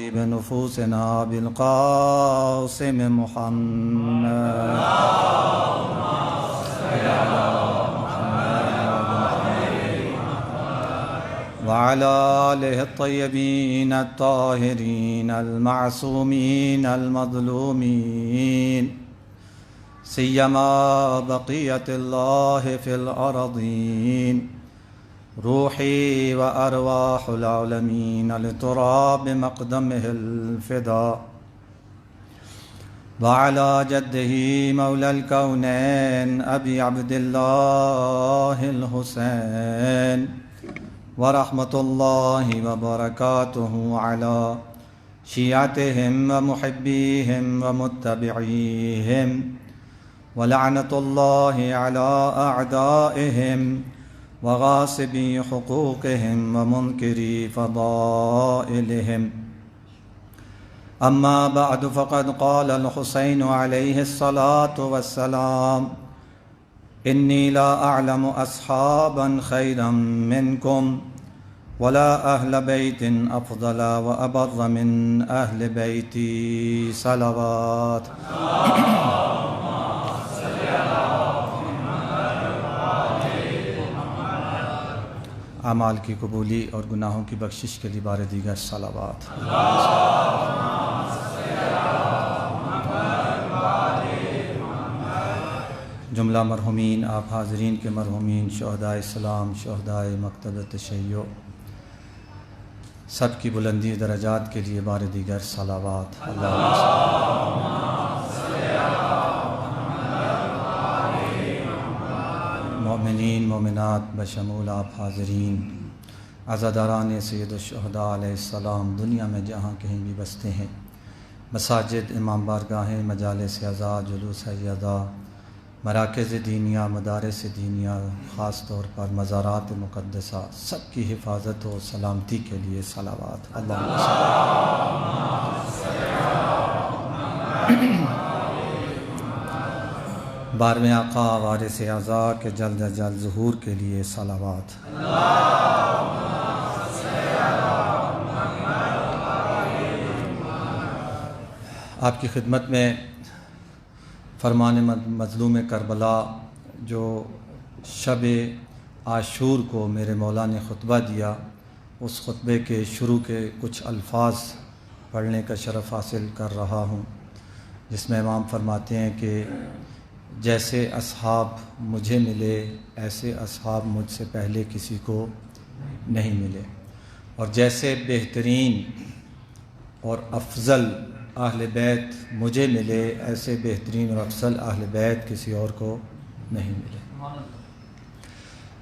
طيب نفوسنا بالقاسم محمد وعلى آله الطيبين الطاهرين المعصومين المظلومين سيما بقية الله في الأرضين روحي وأرواح العالمين لتراب مقدمه الفداء وعلى جده مولى الكونين أبي عبد الله الحسين ورحمة الله وبركاته على شيعتهم ومحبيهم ومتبعيهم ولعنة الله على أعدائهم وغاصبي حقوقهم ومنكري فضائلهم. أما بعد فقد قال الحسين عليه الصلاة والسلام إني لا أعلم أصحابا خيرا منكم ولا أهل بيت أفضل وأبر من أهل بيتي صلوات. اعمال کی قبولی اور گناہوں کی بخشش کے لیے بار دیگر صلوات. جملہ مرحومین، آپ حاضرین کے مرحومین، شہدائے اسلام، شہدائے مکتب تشیع، سب کی بلندی درجات کے لیے بار دیگر صلوات. مومنین مومنات بشمول آپ حاضرین، عزاداران سید الشہداء علیہ السلام دنیا میں جہاں کہیں بھی بستے ہیں، مساجد، امام بارگاہیں، مجالس عزا، جلوس عزا، مراکز دینیہ، مدارس دینیہ، خاص طور پر مزارات مقدسہ، سب کی حفاظت و سلامتی کے لیے صلوات. اللہم بارہویں آقا وارث اعزا کے جلد از جلد ظہور کے لیے صلوات. آپ کی خدمت میں فرمان مظلوم کربلا جو شب عاشور کو میرے مولا نے خطبہ دیا، اس خطبے کے شروع کے کچھ الفاظ پڑھنے کا شرف حاصل کر رہا ہوں، جس میں امام فرماتے ہیں کہ جیسے اصحاب مجھے ملے ایسے اصحاب مجھ سے پہلے کسی کو نہیں ملے، اور جیسے بہترین اور افضل اہل بیت مجھے ملے ایسے بہترین اور افضل اہل بیت کسی اور کو نہیں ملے.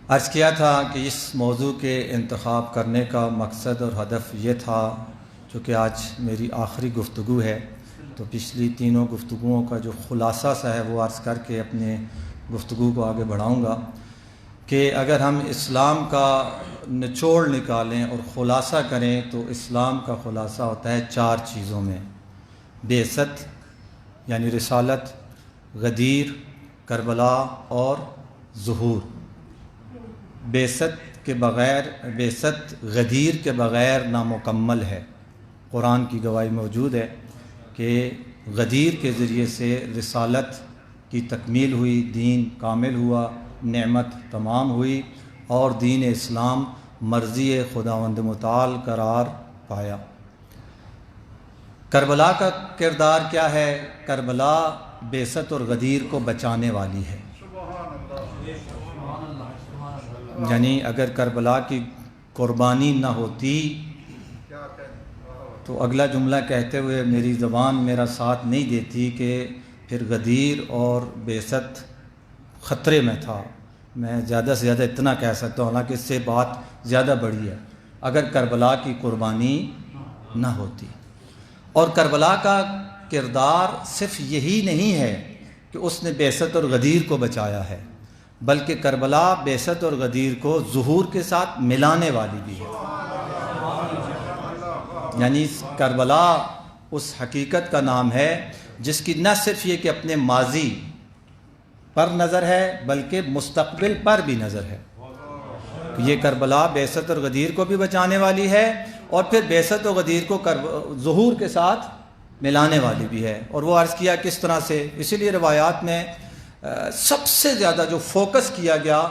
عرض کیا تھا کہ اس موضوع کے انتخاب کرنے کا مقصد اور ہدف یہ تھا، چونکہ آج میری آخری گفتگو ہے تو پچھلی تینوں گفتگوؤں کا جو خلاصہ سا ہے وہ عرض کر کے اپنے گفتگو کو آگے بڑھاؤں گا کہ اگر ہم اسلام کا نچوڑ نکالیں اور خلاصہ کریں تو اسلام کا خلاصہ ہوتا ہے 4 چیزوں میں: بعثت یعنی رسالت، غدیر، کربلا اور ظہور. بعثت غدیر کے بغیر نامکمل ہے. قرآن کی گواہی موجود ہے کہ غدیر کے ذریعے سے رسالت کی تکمیل ہوئی، دین کامل ہوا، نعمت تمام ہوئی اور دین اسلام مرضی خداوند متعال قرار پایا. کربلا کا کردار کیا ہے؟ کربلا بعثت اور غدیر کو بچانے والی ہے. یعنی اگر کربلا کی قربانی نہ ہوتی تو اگلا جملہ کہتے ہوئے میری زبان میرا ساتھ نہیں دیتی کہ پھر غدیر اور بعثت خطرے میں تھا. میں زیادہ سے زیادہ اتنا کہہ سکتا ہوں، حالانکہ اس سے بات زیادہ بڑی ہے، اگر کربلا کی قربانی نہ ہوتی. اور کربلا کا کردار صرف یہی نہیں ہے کہ اس نے بعثت اور غدیر کو بچایا ہے، بلکہ کربلا بعثت اور غدیر کو ظہور کے ساتھ ملانے والی بھی ہے. یعنی کربلا اس حقیقت کا نام ہے جس کی نہ صرف یہ کہ اپنے ماضی پر نظر ہے بلکہ مستقبل پر بھی نظر ہے. یہ کربلا بعثت اور غدیر کو بھی بچانے والی ہے اور پھر بعثت و غدیر کو ظہور کے ساتھ ملانے والی بھی ہے۔ اور وہ عرض کیا کس طرح سے، اسی لیے روایات میں سب سے زیادہ جو فوکس کیا گیا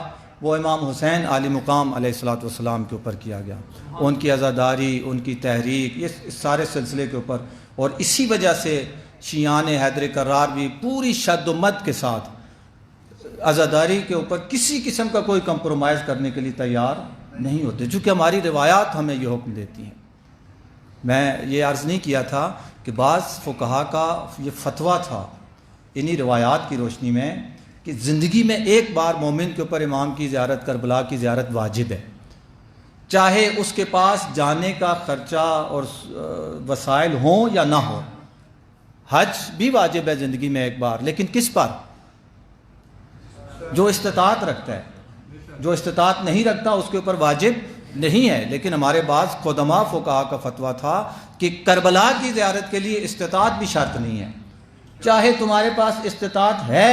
وہ امام حسین عالی مقام علیہ الصلوۃ والسلام کے اوپر کیا گیا، ان کی عزاداری، ان کی تحریک، یہ سارے سلسلے کے اوپر۔ اور اسی وجہ سے شیعان حیدر کرار بھی پوری شد و مد کے ساتھ عزاداری کے اوپر کسی قسم کا کوئی کمپرومائز کرنے کے لیے تیار نہیں ہوتے، چونکہ ہماری روایات ہمیں یہ حکم دیتی ہیں۔ میں یہ عرض نہیں کیا تھا کہ بعض فقہا کا یہ فتویٰ تھا انہی روایات کی روشنی میں کہ زندگی میں ایک بار مومن کے اوپر امام کی زیارت، کربلا کی زیارت واجب ہے، چاہے اس کے پاس جانے کا خرچہ اور وسائل ہوں یا نہ ہو۔ حج بھی واجب ہے زندگی میں ایک بار، لیکن کس پر؟ جو استطاعت رکھتا ہے۔ جو استطاعت نہیں رکھتا اس کے اوپر واجب نہیں ہے۔ لیکن ہمارے بعض قدماء فقہا کا فتویٰ تھا کہ کربلا کی زیارت کے لیے استطاعت بھی شرط نہیں ہے، چاہے تمہارے پاس استطاعت ہے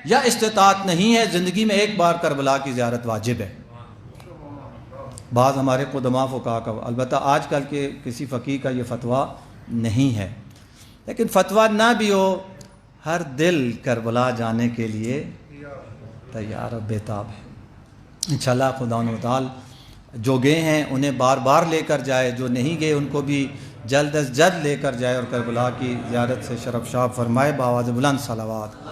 یا استطاعت نہیں ہے، زندگی میں ایک بار کربلا کی زیارت واجب ہے۔ بعض ہمارے قدماء فقہا کا، البتہ آج کل کے کسی فقیہ کا یہ فتویٰ نہیں ہے، لیکن فتویٰ نہ بھی ہو، ہر دل کربلا جانے کے لیے تیار و بیتاب ہے۔ انشاءاللہ خدا و تعالی جو گئے ہیں انہیں بار بار لے کر جائے، جو نہیں گئے ان کو بھی جلد از جلد لے کر جائے اور کربلا کی زیارت سے شرف شاب فرمائے بآواز بلند صلوات۔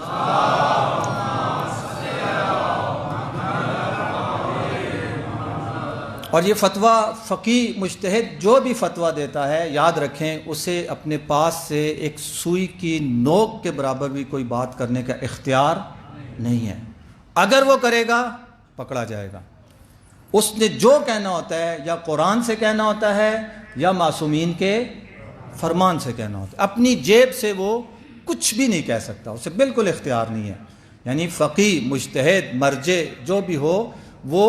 اور یہ فتویٰ فقیہ مجتہد جو بھی فتویٰ دیتا ہے، یاد رکھیں اسے اپنے پاس سے ایک سوئی کی نوک کے برابر بھی کوئی بات کرنے کا اختیار نہیں ہے۔ اگر وہ کرے گا پکڑا جائے گا۔ اس نے جو کہنا ہوتا ہے یا قرآن سے کہنا ہوتا ہے یا معصومین کے فرمان سے کہنا ہوتا ہے، اپنی جیب سے وہ کچھ بھی نہیں کہہ سکتا، اسے بالکل اختیار نہیں ہے۔ یعنی فقیہ، مجتہد، مرجع جو بھی ہو، وہ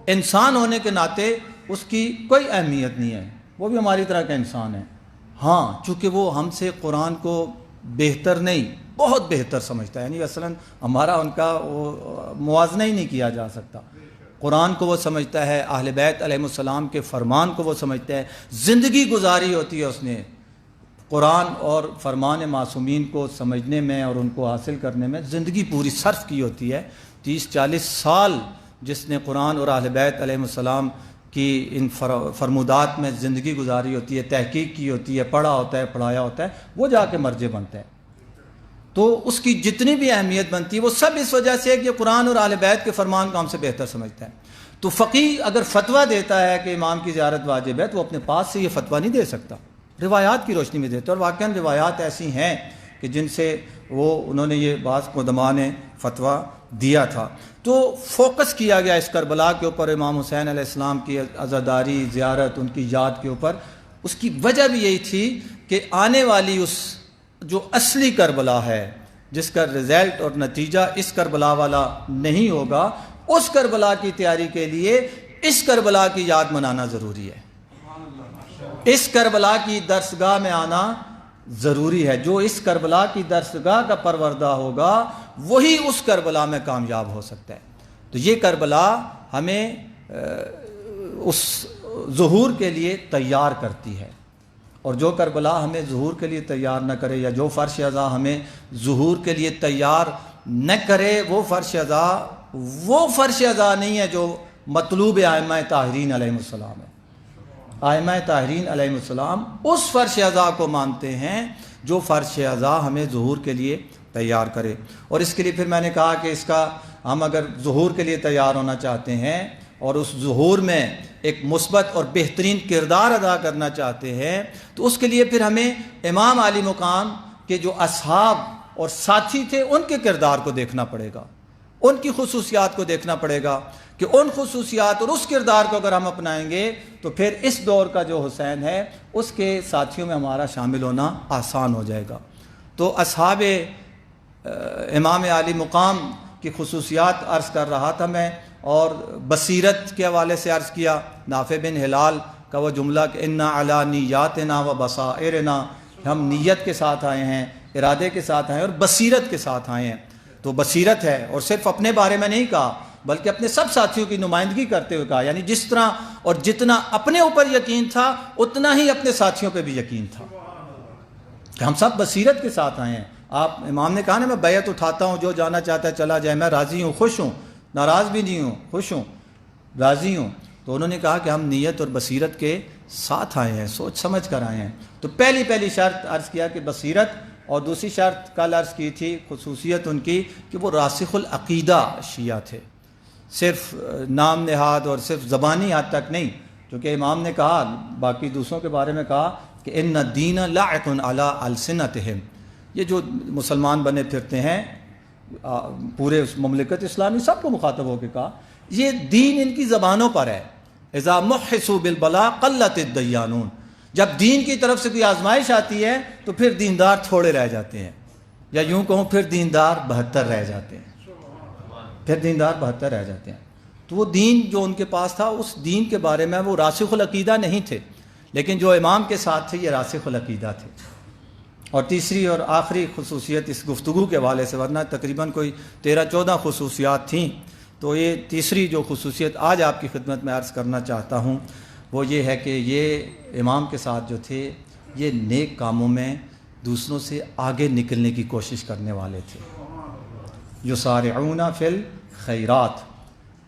انسان ہونے کے ناطے اس کی کوئی اہمیت نہیں ہے، وہ بھی ہماری طرح کا انسان ہے۔ ہاں چونکہ وہ ہم سے قرآن کو بہتر نہیں، بہت بہتر سمجھتا ہے، یعنی اصلاً ہمارا ان کا موازنہ ہی نہیں کیا جا سکتا۔ قرآن کو وہ سمجھتا ہے، اہل بیت علیہ السلام کے فرمان کو وہ سمجھتا ہے، زندگی گزاری ہوتی ہے اس نے قرآن اور فرمان معصومین کو سمجھنے میں اور ان کو حاصل کرنے میں، زندگی پوری صرف کی ہوتی ہے۔ 30-40 سال جس نے قرآن اور اہل بیت علیہ السلام کی ان فرمودات میں زندگی گزاری ہوتی ہے، تحقیق کی ہوتی ہے، پڑھا ہوتا ہے، پڑھایا ہوتا ہے، وہ جا کے مرجع بنتا ہے۔ تو اس کی جتنی بھی اہمیت بنتی ہے وہ سب اس وجہ سے ہے کہ یہ قرآن اور اہل بیت کے فرمان کو ہم سے بہتر سمجھتا ہے۔ تو فقیہ اگر فتویٰ دیتا ہے کہ امام کی زیارت واجب ہے تو وہ اپنے پاس سے یہ فتویٰ نہیں دے سکتا، روایات کی روشنی میں دیتا ہے۔ اور واقعاً روایات ایسی ہیں کہ جن سے انہوں نے یہ بعض قدماء نے فتویٰ دیا تھا۔ تو فوکس کیا گیا اس کربلا کے اوپر، امام حسین علیہ السلام کی عزاداری، زیارت، ان کی یاد کے اوپر۔ اس کی وجہ بھی یہی تھی کہ آنے والی اس جو اصلی کربلا ہے، جس کا رزلٹ اور نتیجہ اس کربلا والا نہیں ہوگا، اس کربلا کی تیاری کے لیے اس کربلا کی یاد منانا ضروری ہے، اس کربلا کی درسگاہ میں آنا ضروری ہے۔ جو اس کربلا کی درسگاہ کا پروردہ ہوگا وہی اس کربلا میں کامیاب ہو سکتا ہے۔ تو یہ کربلا ہمیں اس ظہور کے لیے تیار کرتی ہے، اور جو کربلا ہمیں ظہور کے لیے تیار نہ کرے، یا جو فرش عزا ہمیں ظہور کے لیے تیار نہ کرے، وہ فرش عزا نہیں ہے جو مطلوب ائمہ طاہرین علیہ السلام ہے۔ ائمہ طاہرین علیہ السلام اس فرش عزا کو مانتے ہیں جو فرش عزا ہمیں ظہور کے لیے تیار کرے۔ اور اس کے لیے پھر میں نے کہا کہ اس کا ہم اگر ظہور کے لیے تیار ہونا چاہتے ہیں اور اس ظہور میں ایک مثبت اور بہترین کردار ادا کرنا چاہتے ہیں، تو اس کے لیے پھر ہمیں امام عالی مقام کے جو اصحاب اور ساتھی تھے ان کے کردار کو دیکھنا پڑے گا، ان کی خصوصیات کو دیکھنا پڑے گا کہ ان خصوصیات اور اس کردار کو اگر ہم اپنائیں گے تو پھر اس دور کا جو حسین ہے اس کے ساتھیوں میں ہمارا شامل ہونا آسان ہو جائے گا۔ تو اصحاب امام عالی مقام کی خصوصیات عرض کر رہا تھا میں، اور بصیرت کے حوالے سے عرض کیا۔ نافع بن ہلال کا وہ جملہ کہ انا علی نیاتنا و بصائرنا، ہم نیت کے ساتھ آئے ہیں، ارادے کے ساتھ آئے ہیں اور بصیرت کے ساتھ آئے ہیں۔ تو بصیرت ہے، اور صرف اپنے بارے میں نہیں کہا بلکہ اپنے سب ساتھیوں کی نمائندگی کرتے ہوئے کہا، یعنی جس طرح اور جتنا اپنے اوپر یقین تھا اتنا ہی اپنے ساتھیوں پہ بھی یقین تھا کہ ہم سب بصیرت کے ساتھ آئے ہیں۔ آپ امام نے کہا نا، میں بیعت اٹھاتا ہوں، جو جانا چاہتا ہے چلا جائے، میں راضی ہوں، خوش ہوں، ناراض بھی نہیں ہوں، خوش ہوں، راضی ہوں۔ تو انہوں نے کہا کہ ہم نیت اور بصیرت کے ساتھ آئے ہیں، سوچ سمجھ کر آئے ہیں۔ تو پہلی شرط عرض کیا کہ بصیرت، اور دوسری شرط کل عرض کی تھی خصوصیت ان کی کہ وہ راسخ العقیدہ شیعہ تھے، صرف نام نہاد اور صرف زبانی حد تک نہیں، کیونکہ امام نے کہا باقی دوسروں کے بارے میں کہا کہ ان الدین لاعق علی السنتہم، یہ جو مسلمان بنے پھرتے ہیں پورے مملکت اسلامی سب کو مخاطب ہو کے کہا، یہ دین ان کی زبانوں پر ہے۔ اذا محسوا بالبلاء قلت الدیانون، جب دین کی طرف سے کوئی آزمائش آتی ہے تو پھر دیندار تھوڑے رہ جاتے ہیں، یا یوں کہوں پھر دیندار 72 رہ جاتے ہیں، پھر دیندار 72 رہ جاتے ہیں۔ تو وہ دین جو ان کے پاس تھا، اس دین کے بارے میں وہ راسخ العقیدہ نہیں تھے، لیکن جو امام کے ساتھ تھے یہ راسخ العقیدہ تھے۔ اور تیسری اور آخری خصوصیت اس گفتگو کے حوالے سے، ورنہ تقریباً کوئی 13-14 خصوصیات تھیں، تو یہ تیسری جو خصوصیت آج آپ کی خدمت میں عرض کرنا چاہتا ہوں وہ یہ ہے کہ یہ امام کے ساتھ جو تھے یہ نیک کاموں میں دوسروں سے آگے نکلنے کی کوشش کرنے والے تھے، یسارعون فی الخیرات۔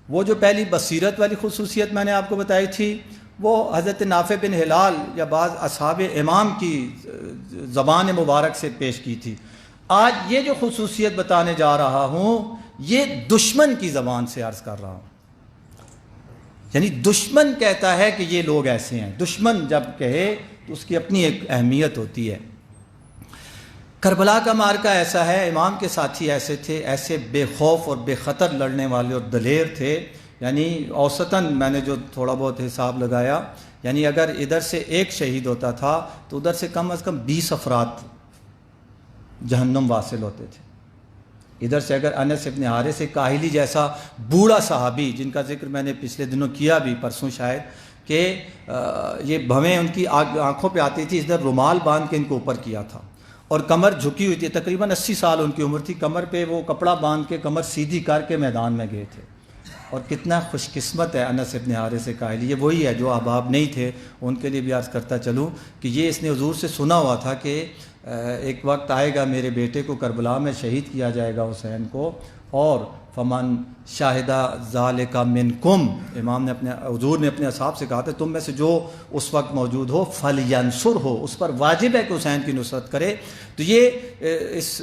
وہ جو پہلی بصیرت والی خصوصیت میں نے آپ کو بتائی تھی، وہ حضرت نافع بن ہلال یا بعض اصحاب امام کی زبان مبارک سے پیش کی تھی۔ آج یہ جو خصوصیت بتانے جا رہا ہوں یہ دشمن کی زبان سے عرض کر رہا ہوں، یعنی دشمن کہتا ہے کہ یہ لوگ ایسے ہیں۔ دشمن جب کہے تو اس کی اپنی ایک اہمیت ہوتی ہے۔ کربلا کا معرکہ ایسا ہے، امام کے ساتھی ایسے تھے، ایسے بے خوف اور بے خطر لڑنے والے اور دلیر تھے، یعنی اوسطاً میں نے جو تھوڑا بہت حساب لگایا، یعنی اگر ادھر سے ایک شہید ہوتا تھا تو ادھر سے کم از کم 20 افراد جہنم واصل ہوتے تھے۔ ادھر سے اگر انس ابن حارث کاہلی جیسا بوڑھا صحابی، جن کا ذکر میں نے پچھلے دنوں کیا بھی، پرسوں شاید، کہ یہ بھویں ان کی آنکھوں پہ آتی تھی، ادھر رومال باندھ کے ان کو اوپر کیا تھا اور کمر جھکی ہوئی تھی، تقریباً 80 سال ان کی عمر تھی، کمر پہ وہ کپڑا باندھ کے کمر سیدھی کر کے میدان میں گئے تھے۔ اور کتنا خوش قسمت ہے انس ابن حارث کاہلی، یہ وہی ہے جو احباب نہیں تھے، ان کے لیے بھی عرض کرتا چلوں کہ یہ اس نے حضور سے سنا ہوا تھا کہ ایک وقت آئے گا میرے بیٹے کو کربلا میں شہید کیا جائے گا حسین کو، اور فمن شاہدہ ذالک منکم، امام نے حضور نے اپنے اصحاب سے کہا تھا تم میں سے جو اس وقت موجود ہو فلینصر ہو، اس پر واجب ہے کہ حسین کی نصرت کرے۔ تو یہ اس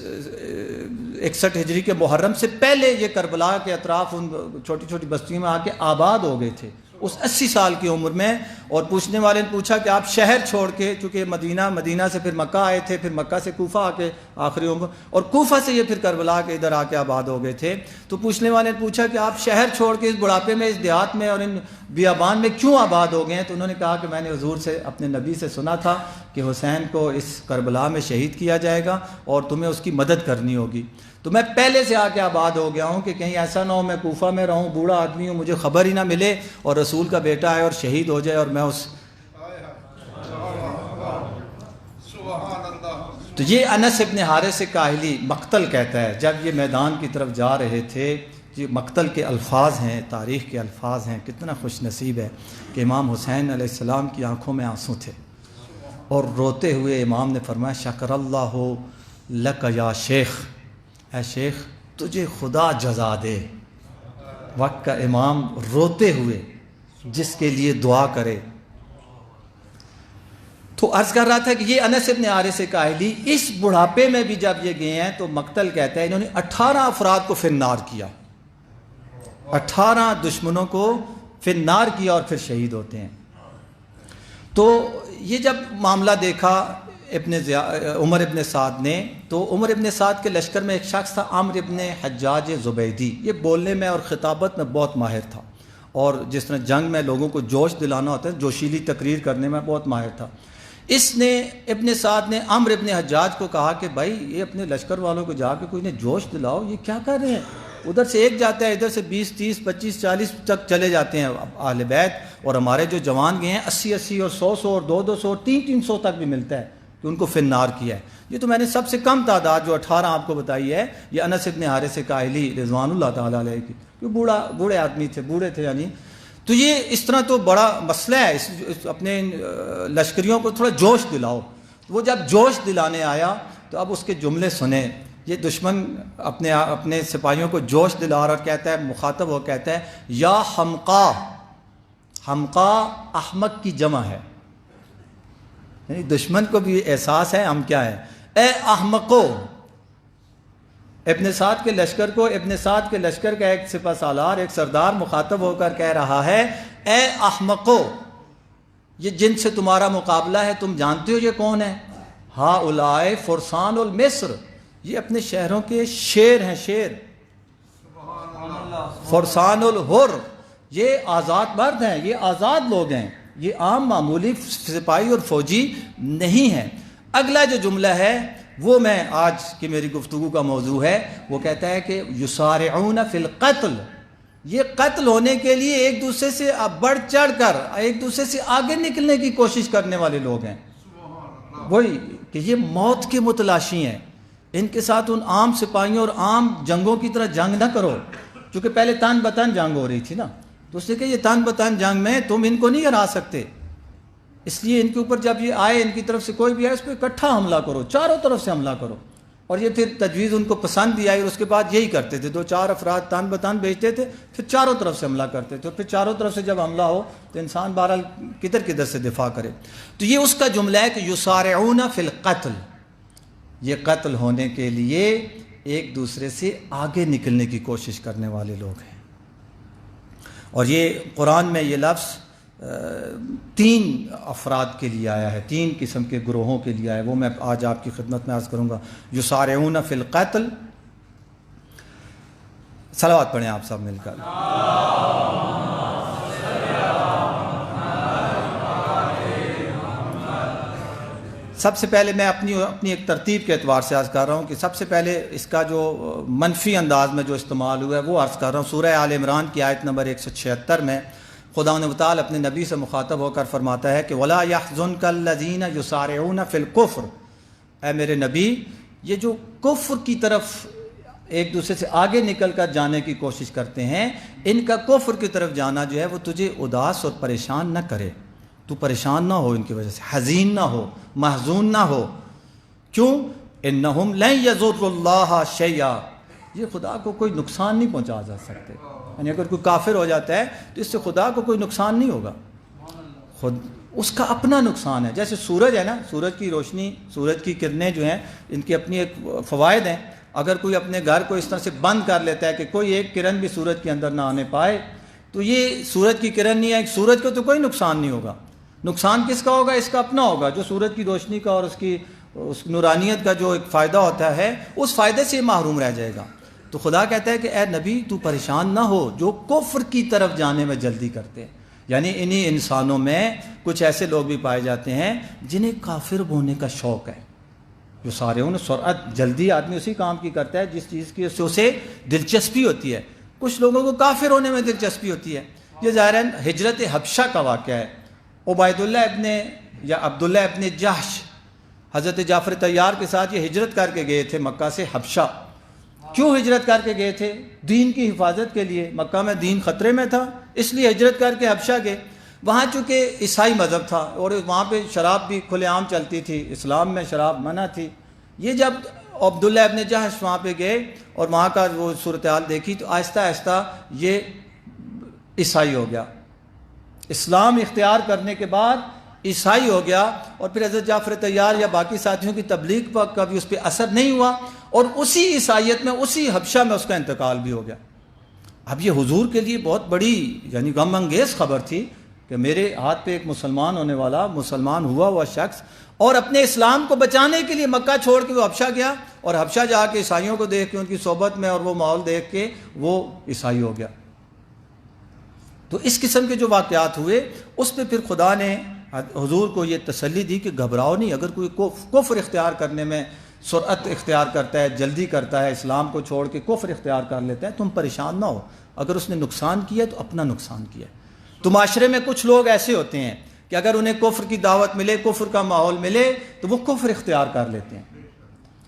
61 ہجری کے محرم سے پہلے یہ کربلا کے اطراف ان چھوٹی چھوٹی بستیوں میں آ کے آباد ہو گئے تھے اس 80 سال کی عمر میں۔ اور پوچھنے والے نے پوچھا کہ آپ شہر چھوڑ کے، چونکہ مدینہ سے پھر مکہ آئے تھے، پھر مکہ سے کوفہ آ کے آخری عمر، اور کوفہ سے یہ پھر کربلا کے ادھر آ کے آباد ہو گئے تھے، تو پوچھنے والے نے پوچھا کہ آپ شہر چھوڑ کے اس بڑھاپے میں اس دیہات میں اور ان بیابان میں کیوں آباد ہو گئے ہیں؟ تو انہوں نے کہا کہ میں نے حضور سے، اپنے نبی سے سنا تھا کہ حسین کو اس کربلا میں شہید کیا جائے گا اور تمہیں اس کی مدد کرنی ہوگی، تو میں پہلے سے آ کے آباد ہو گیا ہوں کہ کہیں ایسا نہ ہو میں کوفہ میں رہوں، بوڑھا آدمی ہوں، مجھے خبر ہی نہ ملے اور رسول کا بیٹا آئے اور شہید ہو جائے اور میں اس۔ تو یہ انس ابن حارث کاہلی مقتل کہتا ہے، جب یہ میدان کی طرف جا رہے تھے، یہ مقتل کے الفاظ ہیں، تاریخ کے الفاظ ہیں، کتنا خوش نصیب ہے کہ امام حسین علیہ السلام کی آنکھوں میں آنسو تھے، اور روتے ہوئے امام نے فرمایا شکر اللہ لک یا شیخ، اے شیخ تجھے خدا جزا دے۔ وقت کا امام روتے ہوئے جس کے لیے دعا کرے۔ تو عرض کر رہا تھا کہ یہ انس ابن حارث کاہلی اس بڑھاپے میں بھی جب یہ گئے ہیں تو مقتل کہتا ہے انہوں نے 18 افراد کو فی النار کیا، 18 دشمنوں کو فی النار کیا اور پھر شہید ہوتے ہیں۔ تو یہ جب معاملہ دیکھا عمر ابن سعد نے، تو عمر ابن سعد کے لشکر میں ایک شخص تھا عمرو ابن حجاج زبیدی، یہ بولنے میں اور خطابت میں بہت ماہر تھا، اور جس طرح جنگ میں لوگوں کو جوش دلانا ہوتا ہے، جوشیلی تقریر کرنے میں بہت ماہر تھا۔ اس نے ابن سعد نے عمرو ابن حجاج کو کہا کہ بھائی یہ اپنے لشکر والوں کو جا کے کوئی نے جوش دلاؤ، یہ کیا کر رہے ہیں؟ ادھر سے ایک جاتا ہے، ادھر سے 20 30 25 40 تک چلے جاتے ہیں اہل بیت، اور ہمارے جو جوان گئے ہیں 80 80 اور 100 100 اور 200 200 اور 300 300 تک بھی ملتا ہے، کہ ان کو فی النار کیا ہے. یہ تو میں نے سب سے کم تعداد جو 18 آپ کو بتائی ہے یہ انس ابن حارث کاہلی رضوان اللہ تعالیٰ علیہ کی، کہ بوڑھے آدمی تھے، بوڑھے تھے یعنی. تو یہ اس طرح تو بڑا مسئلہ ہے. اپنے لشکریوں کو تھوڑا جوش دلاؤ. وہ جب جوش دلانے آیا تو اب اس کے جملے سنیں. یہ دشمن اپنے سپاہیوں کو جوش دلا رہا، کہتا ہے، مخاطب ہو کہتا ہے یا حمقا. حمقا احمق کی جمع ہے، یعنی دشمن کو بھی احساس ہے ہم کیا ہے. اے احمقو، ابن سعد کے لشکر کو، ابن سعد کے لشکر کا ایک سپہ سالار، ایک سردار مخاطب ہو کر کہہ رہا ہے اے احمقو، یہ جن سے تمہارا مقابلہ ہے تم جانتے ہو یہ کون ہے؟ ہؤلاء فرسان المصر، یہ اپنے شہروں کے شیر ہیں، شیر. فرسان الحر، یہ آزاد مرد ہیں، یہ آزاد لوگ ہیں، یہ عام معمولی سپاہی اور فوجی نہیں ہیں. اگلا جو جملہ ہے وہ میں آج کی میری گفتگو کا موضوع ہے. وہ کہتا ہے کہ یسارعون فی القتل، یہ قتل ہونے کے لیے ایک دوسرے سے بڑھ چڑھ کر ایک دوسرے سے آگے نکلنے کی کوشش کرنے والے لوگ ہیں. وہی کہ یہ موت کے متلاشی ہیں. ان کے ساتھ ان عام سپاہیوں اور عام جنگوں کی طرح جنگ نہ کرو، کیونکہ پہلے تن بتن جنگ ہو رہی تھی نا. تو اس نے کہا یہ تن بتن جنگ میں تم ان کو نہیں ہرا سکتے، اس لیے ان کے اوپر جب یہ آئے، ان کی طرف سے کوئی بھی آئے، اس پہ اکٹھا حملہ کرو، چاروں طرف سے حملہ کرو. اور یہ پھر تجویز ان کو پسند بھی آئی، اور اس کے بعد یہی کرتے تھے. 2-4 افراد تن بتن بھیجتے تھے، پھر چاروں طرف سے حملہ کرتے تھے. اور پھر چاروں طرف سے جب حملہ ہو تو انسان بہرحال کدھر سے دفاع کرے. تو یہ اس کا جملہ ہے کہ یسارعون فی القتل، یہ قتل ہونے کے لیے ایک دوسرے سے آگے نکلنے کی کوشش کرنے والے لوگ ہیں. اور یہ قرآن میں یہ لفظ 3 افراد کے لیے آیا ہے، 3 قسم کے گروہوں کے لیے آیا ہے. وہ میں آج آپ کی خدمت میں عرض کروں گا. یسارعون فی القتل. صلوات پڑھیں آپ سب مل کر. سب سے پہلے میں اپنی ایک ترتیب کے اعتبار سے عرض کر رہا ہوں کہ سب سے پہلے اس کا جو منفی انداز میں جو استعمال ہوا ہے وہ عرض کر رہا ہوں. سورہ آل عمران کی آیت نمبر 176 میں خدا و تعالی اپنے نبی سے مخاطب ہو کر فرماتا ہے کہ وَلَا يَحْزُنْكَ الَّذِينَ يُسَارِعُونَ فِي الْكُفْرِ، اے میرے نبی یہ جو کفر کی طرف ایک دوسرے سے آگے نکل کر جانے کی کوشش کرتے ہیں، ان کا کفر کی طرف جانا جو ہے وہ تجھے اداس اور پریشان نہ کرے. تو پریشان نہ ہو ان کی وجہ سے، حزین نہ ہو، محزون نہ ہو. کیوں؟ انہم لن یضروا اللہ شیئا، یہ خدا کو کوئی نقصان نہیں پہنچا جا سکتے. یعنی اگر کوئی کافر ہو جاتا ہے تو اس سے خدا کو کوئی نقصان نہیں ہوگا، خود اس کا اپنا نقصان ہے. جیسے سورج ہے نا، سورج کی روشنی، سورج کی کرنیں جو ہیں ان کی اپنی ایک فوائد ہیں. اگر کوئی اپنے گھر کو اس طرح سے بند کر لیتا ہے کہ کوئی ایک کرن بھی سورج کے اندر نہ آنے پائے، تو یہ سورج کی کرن نہیں ہے، سورج کو تو کوئی نقصان نہیں ہوگا. نقصان کس کا ہوگا؟ اس کا اپنا ہوگا، جو سورج کی روشنی کا اور اس نورانیت کا جو ایک فائدہ ہوتا ہے اس فائدے سے محروم رہ جائے گا. تو خدا کہتا ہے کہ اے نبی تو پریشان نہ ہو جو کفر کی طرف جانے میں جلدی کرتے ہیں. یعنی انہی انسانوں میں کچھ ایسے لوگ بھی پائے جاتے ہیں جنہیں کافر ہونے کا شوق ہے. جو سارے سرعت جلدی آدمی اسی کام کی کرتا ہے جس چیز کی اسے دلچسپی ہوتی ہے. کچھ لوگوں کو کافر ہونے میں دلچسپی ہوتی ہے. یہ ظاہراً ہجرت حبشہ کا واقعہ ہے. عبیداللہ عبداللہ ابن جحش حضرت جعفر طیار کے ساتھ یہ ہجرت کر کے گئے تھے مکہ سے حبشہ. کیوں ہجرت کر کے گئے تھے؟ دین کی حفاظت کے لیے. مکہ میں دین خطرے میں تھا، اس لیے ہجرت کر کے حبشہ گئے. وہاں چونکہ عیسائی مذہب تھا اور وہاں پہ شراب بھی کھلے عام چلتی تھی، اسلام میں شراب منع تھی. یہ جب عبداللہ ابن جحش وہاں پہ گئے اور وہاں کا وہ صورتحال دیکھی تو آہستہ آہستہ یہ عیسائی ہو گیا. اسلام اختیار کرنے کے بعد عیسائی ہو گیا. اور پھر حضرت جعفر طیار یا باقی ساتھیوں کی تبلیغ پر کبھی اس پہ اثر نہیں ہوا اور اسی عیسائیت میں، اسی حبشہ میں اس کا انتقال بھی ہو گیا. اب یہ حضور کے لیے بہت بڑی یعنی غم انگیز خبر تھی کہ میرے ہاتھ پہ ایک مسلمان ہونے والا، مسلمان ہوا شخص، اور اپنے اسلام کو بچانے کے لیے مکہ چھوڑ کے وہ حبشہ گیا اور حبشہ جا کے عیسائیوں کو دیکھ کے ان کی صحبت میں اور وہ ماحول دیکھ کے وہ عیسائی ہو گیا. تو اس قسم کے جو واقعات ہوئے اس پہ پھر خدا نے حضور کو یہ تسلی دی کہ گھبراؤ نہیں. اگر کوئی کفر اختیار کرنے میں سرعت اختیار کرتا ہے، جلدی کرتا ہے، اسلام کو چھوڑ کے کفر اختیار کر لیتا ہے، تم پریشان نہ ہو. اگر اس نے نقصان کیا تو اپنا نقصان کیا. تو معاشرے میں کچھ لوگ ایسے ہوتے ہیں کہ اگر انہیں کفر کی دعوت ملے، کفر کا ماحول ملے تو وہ کفر اختیار کر لیتے ہیں۔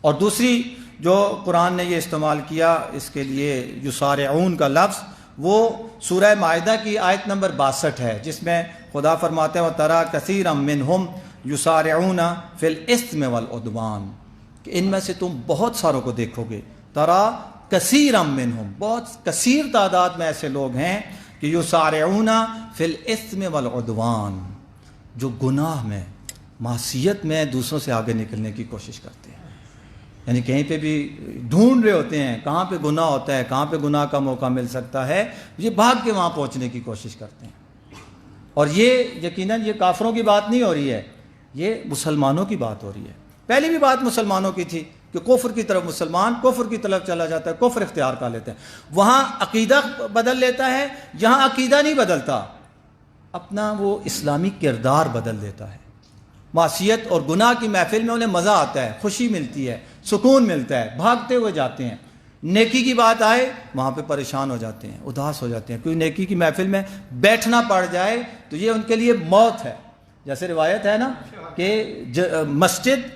اور دوسری جو قرآن نے یہ استعمال کیا اس کے لیے یسارعون کا لفظ، وہ سورہ مائدہ کی آیت نمبر 62 ہے، جس میں خدا فرماتے ہیں وَتَرَىٰ كَثِيرًا مِّنْهُمْ يُسَارِعُونَ فِي الْإِثْمِ وَالْعُدْوَانِ، کہ ان میں سے تم بہت ساروں کو دیکھو گے، تَرَىٰ كَثِيرًا مِّنْهُمْ، بہت کثیر تعداد میں ایسے لوگ ہیں کہ یسارعون فی الاسم والعدوان، جو گناہ میں، معصیت میں دوسروں سے آگے نکلنے کی کوشش کرتے ہیں، یعنی کہیں پہ بھی ڈھونڈ رہے ہوتے ہیں کہاں پہ گناہ ہوتا ہے، کہاں پہ گناہ کا موقع مل سکتا ہے، یہ بھاگ کے وہاں پہنچنے کی کوشش کرتے ہیں۔ اور یہ یقیناً یہ کافروں کی بات نہیں ہو رہی ہے، یہ مسلمانوں کی بات ہو رہی ہے۔ پہلی بھی بات مسلمانوں کی تھی کہ کفر کی طرف مسلمان کفر کی طرف چلا جاتا ہے، کفر اختیار کر لیتا ہے، وہاں عقیدہ بدل لیتا ہے، یہاں عقیدہ نہیں بدلتا، اپنا وہ اسلامی کردار بدل دیتا ہے۔ معصیت اور گناہ کی محفل میں انہیں مزہ آتا ہے، خوشی ملتی ہے، سکون ملتا ہے، بھاگتے ہوئے جاتے ہیں۔ نیکی کی بات آئے وہاں پہ پریشان ہو جاتے ہیں، اداس ہو جاتے ہیں، کوئی نیکی کی محفل میں بیٹھنا پڑ جائے تو یہ ان کے لیے موت ہے۔ جیسے روایت ہے نا کہ مسجد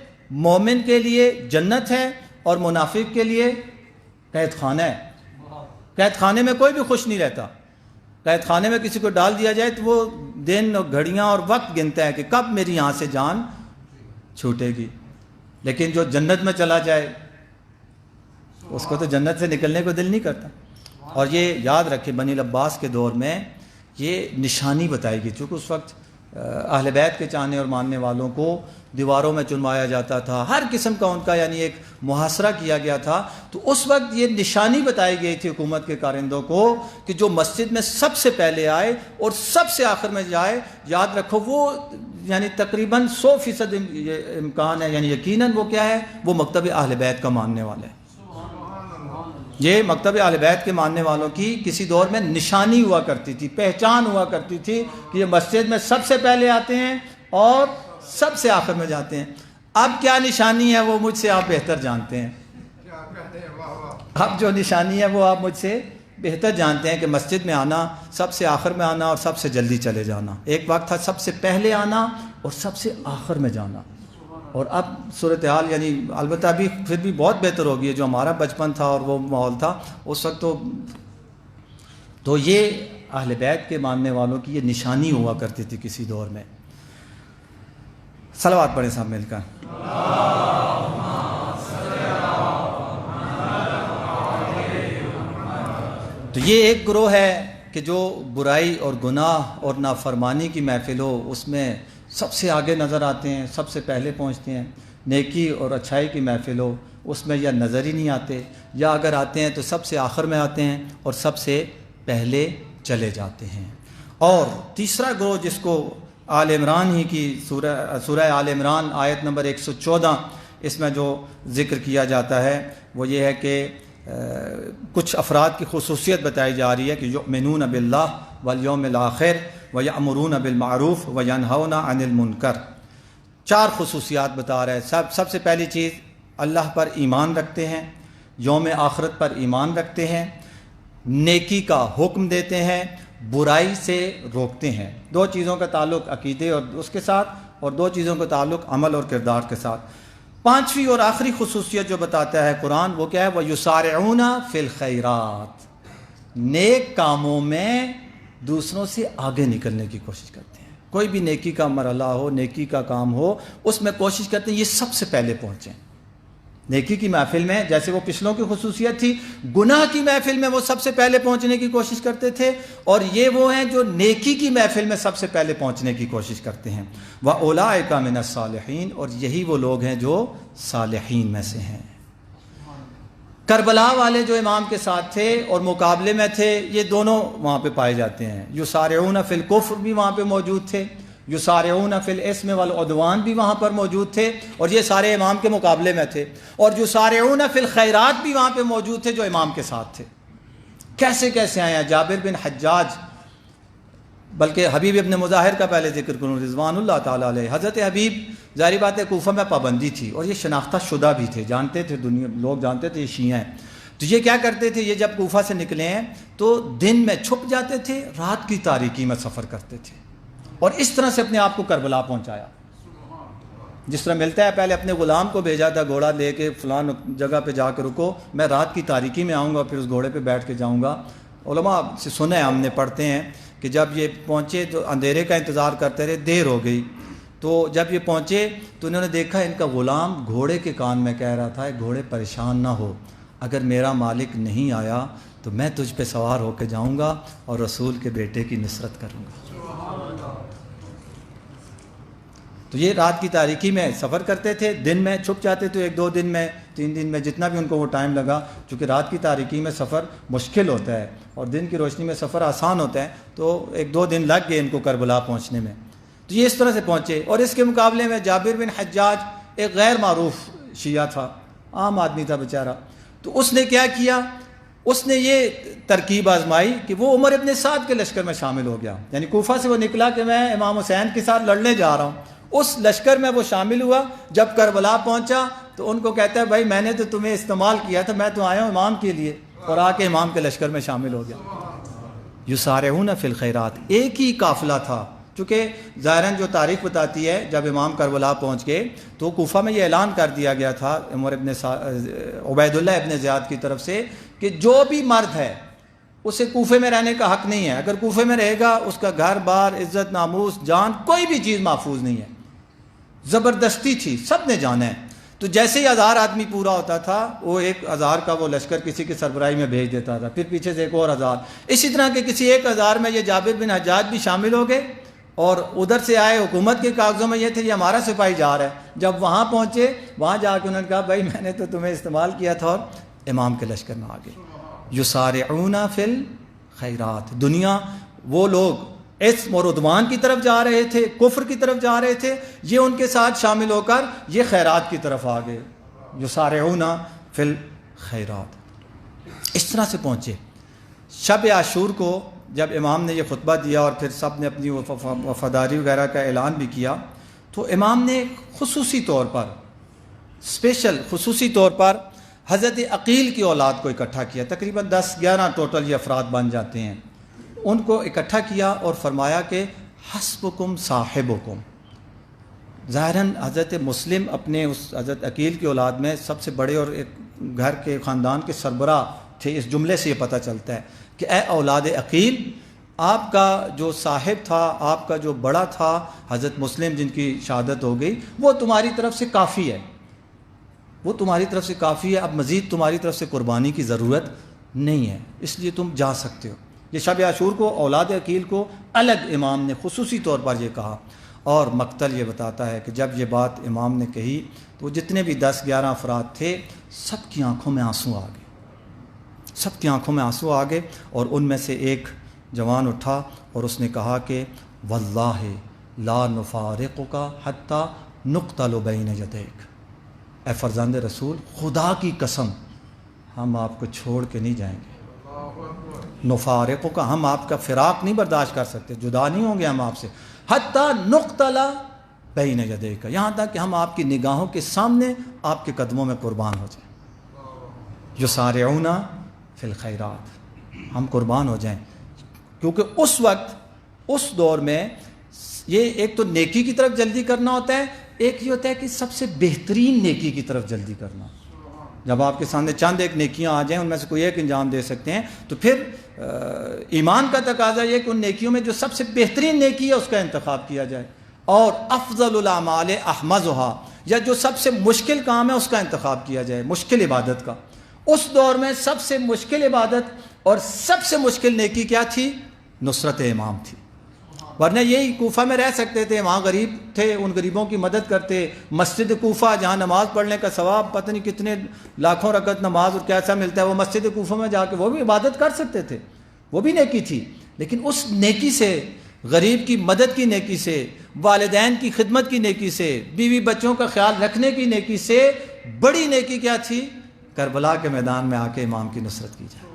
مومن کے لیے جنت ہے اور منافق کے لیے قید خانہ ہے۔ قید خانے میں کوئی بھی خوش نہیں رہتا، قید خانے میں کسی کو ڈال دیا جائے تو وہ دن اور گھڑیاں اور وقت گنتا ہے کہ کب میری یہاں سے جان چھوٹے گی، لیکن جو جنت میں چلا جائے اس کو تو جنت سے نکلنے کو دل نہیں کرتا۔ اور یہ یاد رکھے بنی العباس کے دور میں یہ نشانی بتائی گئی، چونکہ اس وقت اہل بیت کے چاہنے اور ماننے والوں کو دیواروں میں چنوایا جاتا تھا، ہر قسم کا ان کا یعنی ایک محاصرہ کیا گیا تھا، تو اس وقت یہ نشانی بتائی گئی تھی حکومت کے کارندوں کو کہ جو مسجد میں سب سے پہلے آئے اور سب سے آخر میں جائے، یاد رکھو وہ یعنی تقریباً 100% امکان ہے، یعنی یقیناً وہ کیا ہے، وہ مکتب اہل بیت کا ماننے والا ہے۔ یہ مکتب اہل بیت کے ماننے والوں کی کسی دور میں نشانی ہوا کرتی تھی، پہچان ہوا کرتی تھی کہ یہ مسجد میں سب سے پہلے آتے ہیں اور سب سے آخر میں جاتے ہیں۔ اب کیا نشانی ہے وہ مجھ سے آپ بہتر جانتے ہیں، اب جو نشانی ہے وہ آپ مجھ سے بہتر جانتے ہیں کہ مسجد میں آنا، سب سے آخر میں آنا اور سب سے جلدی چلے جانا۔ ایک وقت تھا سب سے پہلے آنا اور سب سے آخر میں جانا، اور اب صورتحال یعنی البتہ ابھی پھر بھی بہت بہتر ہو گئی ہے، جو ہمارا بچپن تھا اور وہ ماحول تھا اس وقت تو یہ اہل بیت کے ماننے والوں کی یہ نشانی ہوا کرتی تھی کسی دور میں۔ صلوات پڑھیں سب مل کر۔ تو یہ ایک گروہ ہے کہ جو برائی اور گناہ اور نافرمانی کی محفل ہو اس میں سب سے آگے نظر آتے ہیں، سب سے پہلے پہنچتے ہیں۔ نیکی اور اچھائی کی محفل ہو اس میں یا نظر ہی نہیں آتے، یا اگر آتے ہیں تو سب سے آخر میں آتے ہیں اور سب سے پہلے چلے جاتے ہیں۔ اور تیسرا گروہ جس کو آل عمران ہی کی سورہ آل عمران آیت نمبر 114 اس میں جو ذکر کیا جاتا ہے وہ یہ ہے کہ کچھ افراد کی خصوصیت بتائی جا رہی ہے کہ یؤمنون باللہ والیوم الآخر ویأمرون بالمعروف وینہون عن المنکر۔ 4 خصوصیات بتا رہا ہے۔ سب سے پہلی چیز اللہ پر ایمان رکھتے ہیں، یوم آخرت پر ایمان رکھتے ہیں، نیکی کا حکم دیتے ہیں، برائی سے روکتے ہیں۔ 2 چیزوں کا تعلق عقیدے اور اس کے ساتھ، اور 2 چیزوں کا تعلق عمل اور کردار کے ساتھ۔ 5ویں اور آخری خصوصیت جو بتاتا ہے قرآن وہ کیا ہے، وَيُسَارِعُونَ فِي الْخَيْرَاتِ، نیک کاموں میں دوسروں سے آگے نکلنے کی کوشش کرتے ہیں۔ کوئی بھی نیکی کا مرحلہ ہو، نیکی کا کام ہو، اس میں کوشش کرتے ہیں یہ سب سے پہلے پہنچیں۔ نیکی کی محفل میں جیسے وہ پچھلوں کی خصوصیت تھی، گناہ کی محفل میں وہ سب سے پہلے پہنچنے کی کوشش کرتے تھے، اور یہ وہ ہیں جو نیکی کی محفل میں سب سے پہلے پہنچنے کی کوشش کرتے ہیں۔ وَأُولَٰئِکَ مِنَ الصَّالِحِینَ، اور یہی وہ لوگ ہیں جو صالحین میں سے ہیں۔ کربلا والے جو امام کے ساتھ تھے اور مقابلے میں تھے، یہ دونوں وہاں پہ پائے جاتے ہیں۔ یسارعون فی الکفر بھی وہاں پہ موجود تھے، یسارعون فی الاسم والعدوان بھی وہاں پر موجود تھے، اور یہ سارے امام کے مقابلے میں تھے، اور یسارعون فی الخیرات بھی وہاں پہ موجود تھے جو امام کے ساتھ تھے۔ کیسے کیسے آئے ہیں؟ جابر بن حجاج، بلکہ حبیب ابن مظاہر کا پہلے ذکر کروں رضوان اللہ تعالیٰ علیہ۔ حضرت حبیب ظاہری بات ہے کوفہ میں پابندی تھی، اور یہ شناختہ شدہ بھی تھے، جانتے تھے، دنیا لوگ جانتے تھے یہ شیعہ ہیں۔ تو یہ کیا کرتے تھے، یہ جب کوفہ سے نکلے ہیں تو دن میں چھپ جاتے تھے، رات کی تاریکی میں سفر کرتے تھے، اور اس طرح سے اپنے آپ کو کربلا پہنچایا. جس طرح ملتا ہے پہلے اپنے غلام کو بھیجا تھا گھوڑا لے کے فلان جگہ پہ جا کے رکو، میں رات کی تاریکی میں آؤں گا پھر اس گھوڑے پہ بیٹھ کے جاؤں گا. علماء سے سنا ہے، ہم نے پڑھتے ہیں کہ جب یہ پہنچے تو اندھیرے کا انتظار کرتے رہے، دیر ہو گئی. تو جب یہ پہنچے تو انہوں نے دیکھا ان کا غلام گھوڑے کے کان میں کہہ رہا تھا گھوڑے پریشان نہ ہو، اگر میرا مالک نہیں آیا تو میں تجھ پہ سوار ہو کے جاؤں گا اور رسول کے بیٹے کی نصرت کروں گا. تو یہ رات کی تاریکی میں سفر کرتے تھے، دن میں چھپ جاتے تھے، 1-2 دن میں 3 دن میں جتنا بھی ان کو وہ ٹائم لگا، چونکہ رات کی تاریکی میں سفر مشکل ہوتا ہے اور دن کی روشنی میں سفر آسان ہوتا ہے، تو 1-2 دن لگ گئے ان کو کربلا پہنچنے میں. تو یہ اس طرح سے پہنچے. اور اس کے مقابلے میں جابر بن حجاج ایک غیر معروف شیعہ تھا، عام آدمی تھا بیچارہ. تو اس نے کیا کیا، اس نے یہ ترکیب آزمائی کہ وہ عمر ابن سعد کے لشکر میں شامل ہو گیا. یعنی کوفہ سے وہ نکلا کہ میں امام حسین کے ساتھ لڑنے جا رہا ہوں، اس لشکر میں وہ شامل ہوا. جب کربلا پہنچا تو ان کو کہتا ہے بھائی میں نے تو تمہیں استعمال کیا تھا، میں تو آیا ہوں امام کے لیے، اور آ کے امام کے لشکر میں شامل ہو گیا. یسارعون فی الخیرات، ایک ہی قافلہ تھا. چونکہ ظاہراً جو تاریخ بتاتی ہے جب امام کربلا پہنچ گئے تو کوفہ میں یہ اعلان کر دیا گیا تھا عبید اللہ ابن زیاد کی طرف سے کہ جو بھی مرد ہے اسے کوفے میں رہنے کا حق نہیں ہے. اگر کوفے میں رہے گا اس کا گھر بار عزت ناموس جان کوئی بھی چیز محفوظ نہیں ہے. زبردستی تھی، سب نے جانا ہے. تو جیسے ہی 1000 آدمی پورا ہوتا تھا وہ 1000 کا وہ لشکر کسی کی سربراہی میں بھیج دیتا تھا، پھر پیچھے سے ایک اور 1000. اسی طرح کے کسی 1000 میں یہ جابر بن حجاج بھی شامل ہو گئے، اور ادھر سے آئے حکومت کے کاغذوں میں یہ تھے یہ ہمارا سپاہی جا رہا ہے. جب وہاں پہنچے وہاں جا کے انہوں نے کہا بھائی میں نے تو تمہیں استعمال کیا تھا، اور امام کے لشکر میں آ گئے. یسارعون فی الخیرات، دنیا وہ لوگ اسم اور عدوان کی طرف جا رہے تھے، کفر کی طرف جا رہے تھے، یہ ان کے ساتھ شامل ہو کر یہ خیرات کی طرف آ گئے. یسارعون فی الخیرات، اس طرح سے پہنچے. شب عاشور کو جب امام نے یہ خطبہ دیا اور پھر سب نے اپنی وفاداری وغیرہ کا اعلان بھی کیا، تو امام نے خصوصی طور پر خصوصی طور پر حضرت عقیل کی اولاد کو اکٹھا کیا. تقریباً 10-11 ٹوٹل یہ افراد بن جاتے ہیں. ان کو اکٹھا کیا اور فرمایا کہ حسبکم صاحبکم. ظاہراً حضرت مسلم اپنے اس حضرت عقیل کی اولاد میں سب سے بڑے اور ایک گھر کے خاندان کے سربراہ تھے. اس جملے سے یہ پتہ چلتا ہے کہ اے اولاد عقیل، آپ کا جو صاحب تھا، آپ کا جو بڑا تھا حضرت مسلم جن کی شہادت ہو گئی، وہ تمہاری طرف سے کافی ہے، وہ تمہاری طرف سے کافی ہے. اب مزید تمہاری طرف سے قربانی کی ضرورت نہیں ہے، اس لیے تم جا سکتے ہو. یہ شب عاشور کو اولاد عقیل کو الگ امام نے خصوصی طور پر یہ کہا. اور مقتل یہ بتاتا ہے کہ جب یہ بات امام نے کہی تو جتنے بھی 10-11 افراد تھے سب کی آنکھوں میں آنسو آ گئے، سب کی آنکھوں میں آنسو آ گئے. اور ان میں سے ایک جوان اٹھا اور اس نے کہا کہ واللہ لا نفارقک حتی نقتل بین یدیک، اے فرزند رسول خدا کی قسم ہم آپ کو چھوڑ کے نہیں جائیں گے. نفارقک، ہم آپ کا فراق نہیں برداشت کر سکتے، جدا نہیں ہوں گے ہم آپ سے. حتی نقتل بین یدیک، یہاں تک کہ ہم آپ کی نگاہوں کے سامنے آپ کے قدموں میں قربان ہو جائیں. یسارعون فی الخیرات، ہم قربان ہو جائیں. کیونکہ اس وقت اس دور میں یہ ایک تو نیکی کی طرف جلدی کرنا ہوتا ہے، ایک یہ ہوتا ہے کہ سب سے بہترین نیکی کی طرف جلدی کرنا. جب آپ کے سامنے چند ایک نیکیاں آ جائیں ان میں سے کوئی ایک انجام دے سکتے ہیں تو پھر ایمان کا تقاضا یہ کہ ان نیکیوں میں جو سب سے بہترین نیکی ہے اس کا انتخاب کیا جائے، اور افضل الاعمال احمذها، یا جو سب سے مشکل کام ہے اس کا انتخاب کیا جائے، مشکل عبادت کا. اس دور میں سب سے مشکل عبادت اور سب سے مشکل نیکی کیا تھی؟ نصرت امام تھی. ورنہ یہی کوفہ میں رہ سکتے تھے، وہاں غریب تھے ان غریبوں کی مدد کرتے. مسجد کوفہ جہاں نماز پڑھنے کا ثواب پتہ نہیں کتنے لاکھوں رکعت نماز اور کیسا ملتا ہے، وہ مسجد کوفہ میں جا کے وہ بھی عبادت کر سکتے تھے، وہ بھی نیکی تھی. لیکن اس نیکی سے، غریب کی مدد کی نیکی سے، والدین کی خدمت کی نیکی سے، بیوی بچوں کا خیال رکھنے کی نیکی سے بڑی نیکی کیا تھی؟ کربلا کے میدان میں آ کے امام کی نصرت کی جائے.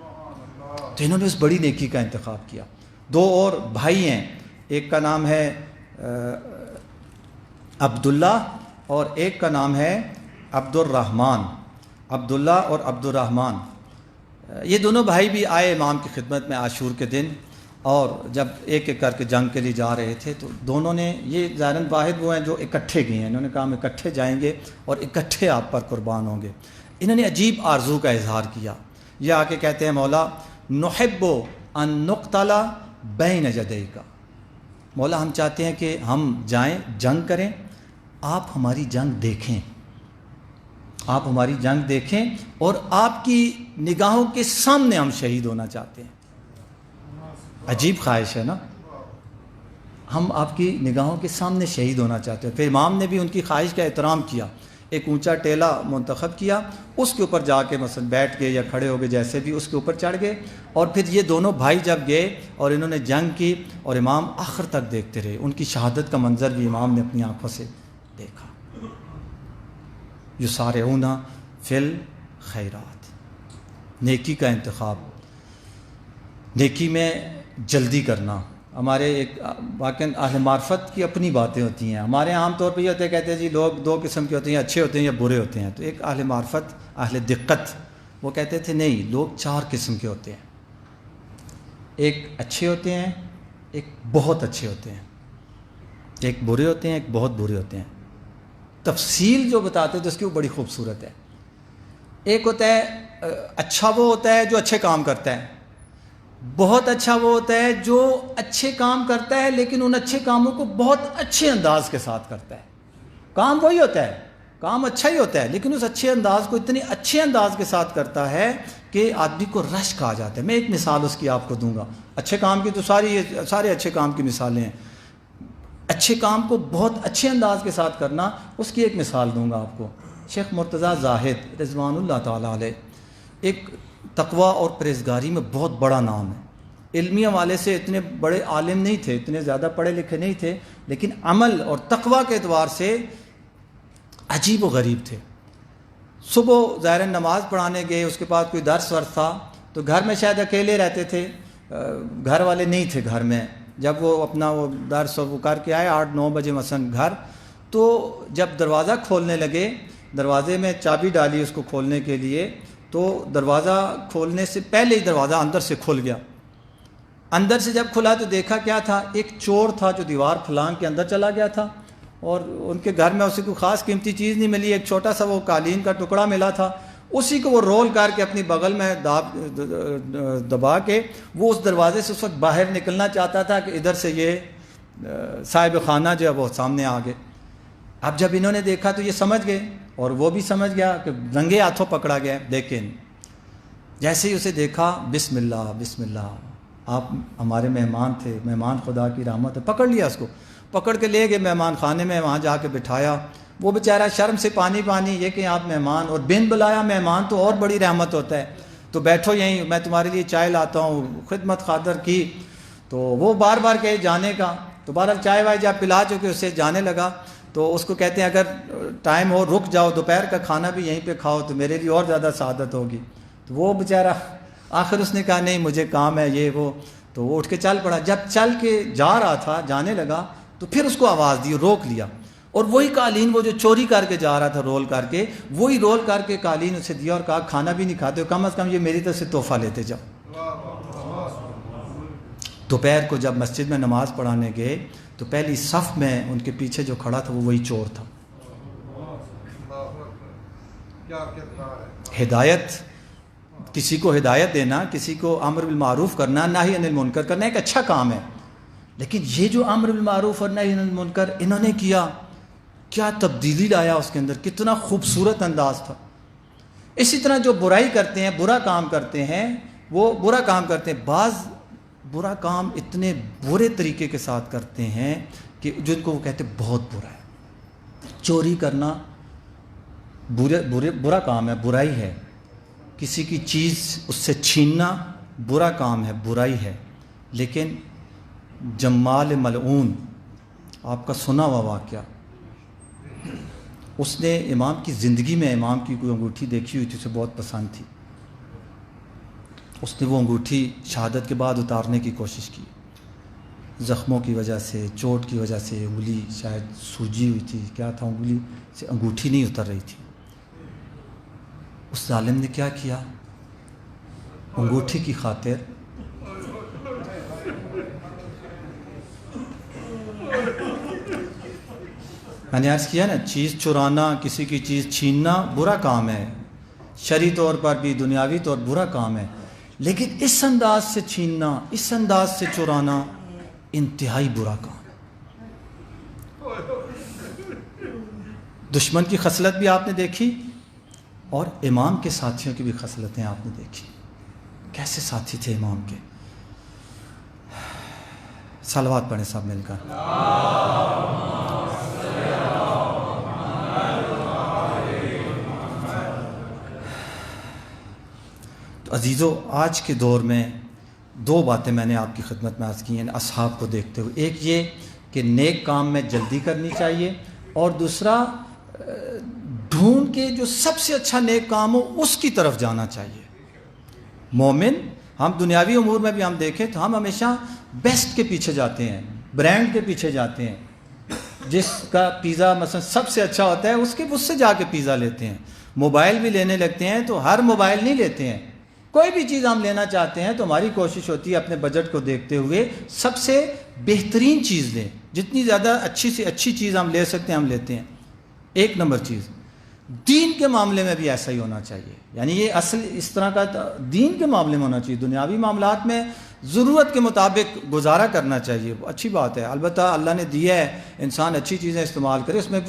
تو انہوں نے اس بڑی نیکی کا انتخاب کیا. 2 اور بھائی ہیں، ایک کا نام ہے عبداللہ اور ایک کا نام ہے عبد الرحمن. عبداللہ اور عبد الرحمن، یہ دونوں بھائی بھی آئے امام کی خدمت میں عاشور کے دن، اور جب ایک ایک کر کے جنگ کے لیے جا رہے تھے تو دونوں نے، یہ ظاہراً واحد وہ ہیں جو اکٹھے گئے ہیں، انہوں نے کہا ہم اکٹھے جائیں گے اور اکٹھے آپ پر قربان ہوں گے. انہوں نے عجیب آرزو کا اظہار کیا. یہ آ کے کہتے ہیں مولا نحب ان نقتل بین یدیک، مولا ہم چاہتے ہیں کہ ہم جائیں جنگ کریں، آپ ہماری جنگ دیکھیں، آپ ہماری جنگ دیکھیں اور آپ کی نگاہوں کے سامنے ہم شہید ہونا چاہتے ہیں. عجیب خواہش ہے نا، ہم آپ کی نگاہوں کے سامنے شہید ہونا چاہتے ہیں. پھر امام نے بھی ان کی خواہش کا احترام کیا، ایک اونچا ٹیلا منتخب کیا، اس کے اوپر جا کے مثلا بیٹھ گئے یا کھڑے ہو گئے، جیسے بھی اس کے اوپر چڑھ گئے. اور پھر یہ دونوں بھائی جب گئے اور انہوں نے جنگ کی اور امام آخر تک دیکھتے رہے، ان کی شہادت کا منظر بھی امام نے اپنی آنکھوں سے دیکھا. یسارعون فی الخیرات، نیکی کا انتخاب، نیکی میں جلدی کرنا. ہمارے ایک واقعاً اہل معرفت کی اپنی باتیں ہوتی ہیں. ہمارے عام طور پہ یہ ہوتے کہتے ہیں جی لوگ دو قسم کے ہوتے ہیں، اچھے ہوتے ہیں یا برے ہوتے ہیں. تو ایک اہل معرفت، اہل دقت، وہ کہتے تھے نہیں، لوگ 4 قسم کے ہوتے ہیں. ایک اچھے ہوتے ہیں، ایک بہت اچھے ہوتے ہیں، ایک برے ہوتے ہیں، ایک بہت برے ہوتے ہیں. تفصیل جو بتاتے تھے اس کی وہ بڑی خوبصورت ہے. ایک ہوتا ہے اچھا، وہ ہوتا ہے جو اچھے کام کرتا ہے. بہت اچھا وہ ہوتا ہے جو اچھے کام کرتا ہے لیکن ان اچھے کاموں کو بہت اچھے انداز کے ساتھ کرتا ہے. کام وہی ہوتا ہے، کام اچھا ہی ہوتا ہے لیکن اس اچھے انداز کو اتنے اچھے انداز کے ساتھ کرتا ہے کہ آدمی کو رشک آ جاتا ہے. میں ایک مثال اس کی آپ کو دوں گا. اچھے کام کی تو سارے اچھے کام کی مثالیں ہیں. اچھے کام کو بہت اچھے انداز کے ساتھ کرنا، اس کی ایک مثال دوں گا آپ کو. شیخ مرتضیٰ زاہد رضوان اللہ تعالیٰ علیہ، ایک تقوی اور پرہیزگاری میں بہت بڑا نام ہے. علمی حوالے سے اتنے بڑے عالم نہیں تھے، اتنے زیادہ پڑھے لکھے نہیں تھے، لیکن عمل اور تقوی کے اعتبار سے عجیب و غریب تھے. صبح ظاہر نماز پڑھانے گئے، اس کے بعد کوئی درس ورس تھا تو گھر میں شاید اکیلے رہتے تھے، گھر والے نہیں تھے گھر میں. جب وہ اپنا وہ درس وہ کر کے آئے 8-9 بجے مثلاً گھر، تو جب دروازہ کھولنے لگے، دروازے میں چابی ڈالی اس کو کھولنے کے لیے، تو دروازہ کھولنے سے پہلے ہی دروازہ اندر سے کھل گیا. اندر سے جب کھلا تو دیکھا کیا تھا، ایک چور تھا جو دیوار پھلانگ کے اندر چلا گیا تھا اور ان کے گھر میں اسے کوئی خاص قیمتی چیز نہیں ملی، ایک چھوٹا سا وہ قالین کا ٹکڑا ملا تھا، اسی کو وہ رول کر کے اپنی بغل میں دبا کے وہ اس دروازے سے اس وقت باہر نکلنا چاہتا تھا کہ ادھر سے یہ صاحب خانہ جو ہے وہ سامنے آ گئے. اب جب انہوں نے دیکھا تو یہ سمجھ گئے اور وہ بھی سمجھ گیا کہ رنگے ہاتھوں پکڑا گیا. لیکن جیسے ہی اسے دیکھا، بسم اللہ بسم اللہ، آپ ہمارے مہمان تھے، مہمان خدا کی رحمت ہے. پکڑ لیا، اس کو پکڑ کے لے گئے مہمان خانے میں، وہاں جا کے بٹھایا. وہ بیچارہ شرم سے پانی یہ کہ آپ مہمان، اور بن بلایا مہمان تو اور بڑی رحمت ہوتا ہے، تو بیٹھو یہیں، میں تمہارے لیے چائے لاتا ہوں، خدمت خاطر کی. تو وہ بار بار کہے جانے کا، تو بہرحال چائے وائے جب پلا چکے اسے جانے لگا. تو اس کو کہتے ہیں اگر ٹائم ہو رک جاؤ، دوپہر کا کھانا بھی یہیں پہ کھاؤ تو میرے لیے اور زیادہ سعادت ہوگی. تو وہ بیچارہ آخر اس نے کہا نہیں مجھے کام ہے یہ وہ، تو وہ اٹھ کے چل پڑا. جب چل کے جا رہا تھا، جانے لگا، تو پھر اس کو آواز دی، روک لیا. اور وہی قالین وہ جو چوری کر کے جا رہا تھا رول کر کے، وہی رول کر کے قالین اسے دیا اور کہا کھانا بھی نہیں کھاتے ہو، کم از کم یہ میری طرف سے تحفہ لیتے جاؤ. دوپہر کو جب مسجد میں نماز پڑھانے گئے تو پہلی صف میں ان کے پیچھے جو کھڑا تھا وہ وہی چور تھا. ہدایت، کسی کو ہدایت دینا، کسی کو امر بالمعروف کرنا، نہی عن المنکر کرنا ایک اچھا کام ہے، لیکن یہ جو امر بالمعروف اور نہی عن المنکر انہوں نے کیا، کیا تبدیلی لایا اس کے اندر، کتنا خوبصورت انداز تھا. اسی طرح جو برائی کرتے ہیں، برا کام کرتے ہیں، وہ برا کام کرتے ہیں، بعض برا کام اتنے برے طریقے کے ساتھ کرتے ہیں کہ جن کو وہ کہتے ہیں بہت برا ہے. چوری کرنا برا کام ہے، برائی ہے. کسی کی چیز اس سے چھیننا برا کام ہے، برائی ہے. لیکن جمال ملعون، آپ کا سنا ہوا واقعہ، اس نے امام کی زندگی میں امام کی کوئی انگوٹھی دیکھی ہوئی تھی، اسے بہت پسند تھی. اس نے وہ انگوٹھی شہادت کے بعد اتارنے کی کوشش کی. زخموں کی وجہ سے، چوٹ کی وجہ سے انگلی شاید سوجی ہوئی تھی، کیا تھا، انگلی سے انگوٹھی نہیں اتر رہی تھی. اس ظالم نے کیا کیا، انگوٹھی کی خاطر میں نے عرض کیا نا، چیز چرانا، کسی کی چیز چھیننا برا کام ہے، شرعی طور پر بھی دنیاوی طور برا کام ہے، لیکن اس انداز سے چھیننا، اس انداز سے چرانا انتہائی برا کام ہے۔ دشمن کی خصلت بھی آپ نے دیکھی اور امام کے ساتھیوں کی بھی خصلتیں آپ نے دیکھی، کیسے ساتھی تھے امام کے۔ صلوات پڑھیں سب مل کر۔ تو عزیزو، آج کے دور میں دو باتیں میں نے آپ کی خدمت میں عرض کی ہیں اصحاب کو دیکھتے ہوئے۔ ایک یہ کہ نیک کام میں جلدی کرنی چاہیے، اور دوسرا ڈھونڈ کے جو سب سے اچھا نیک کام ہو اس کی طرف جانا چاہیے۔ مومن، ہم دنیاوی امور میں بھی ہم دیکھیں تو ہم ہمیشہ بیسٹ کے پیچھے جاتے ہیں، برانڈ کے پیچھے جاتے ہیں، جس کا پیزا مثلا سب سے اچھا ہوتا ہے اس سے جا کے پیزا لیتے ہیں۔ موبائل بھی لینے لگتے ہیں تو ہر موبائل نہیں لیتے ہیں، کوئی بھی چیز ہم لینا چاہتے ہیں تو ہماری کوشش ہوتی ہے اپنے بجٹ کو دیکھتے ہوئے سب سے بہترین چیز لیں، جتنی زیادہ اچھی سے اچھی چیز ہم لے سکتے ہیں ہم لیتے ہیں۔ ایک نمبر چیز، دین کے معاملے میں بھی ایسا ہی ہونا چاہیے، یعنی یہ اصل اس طرح کا دین کے معاملے میں ہونا چاہیے۔ دنیاوی معاملات میں ضرورت کے مطابق گزارا کرنا چاہیے، اچھی بات ہے، البتہ اللہ نے دیا ہے انسان اچھی چیزیں استعمال کرے، اس میں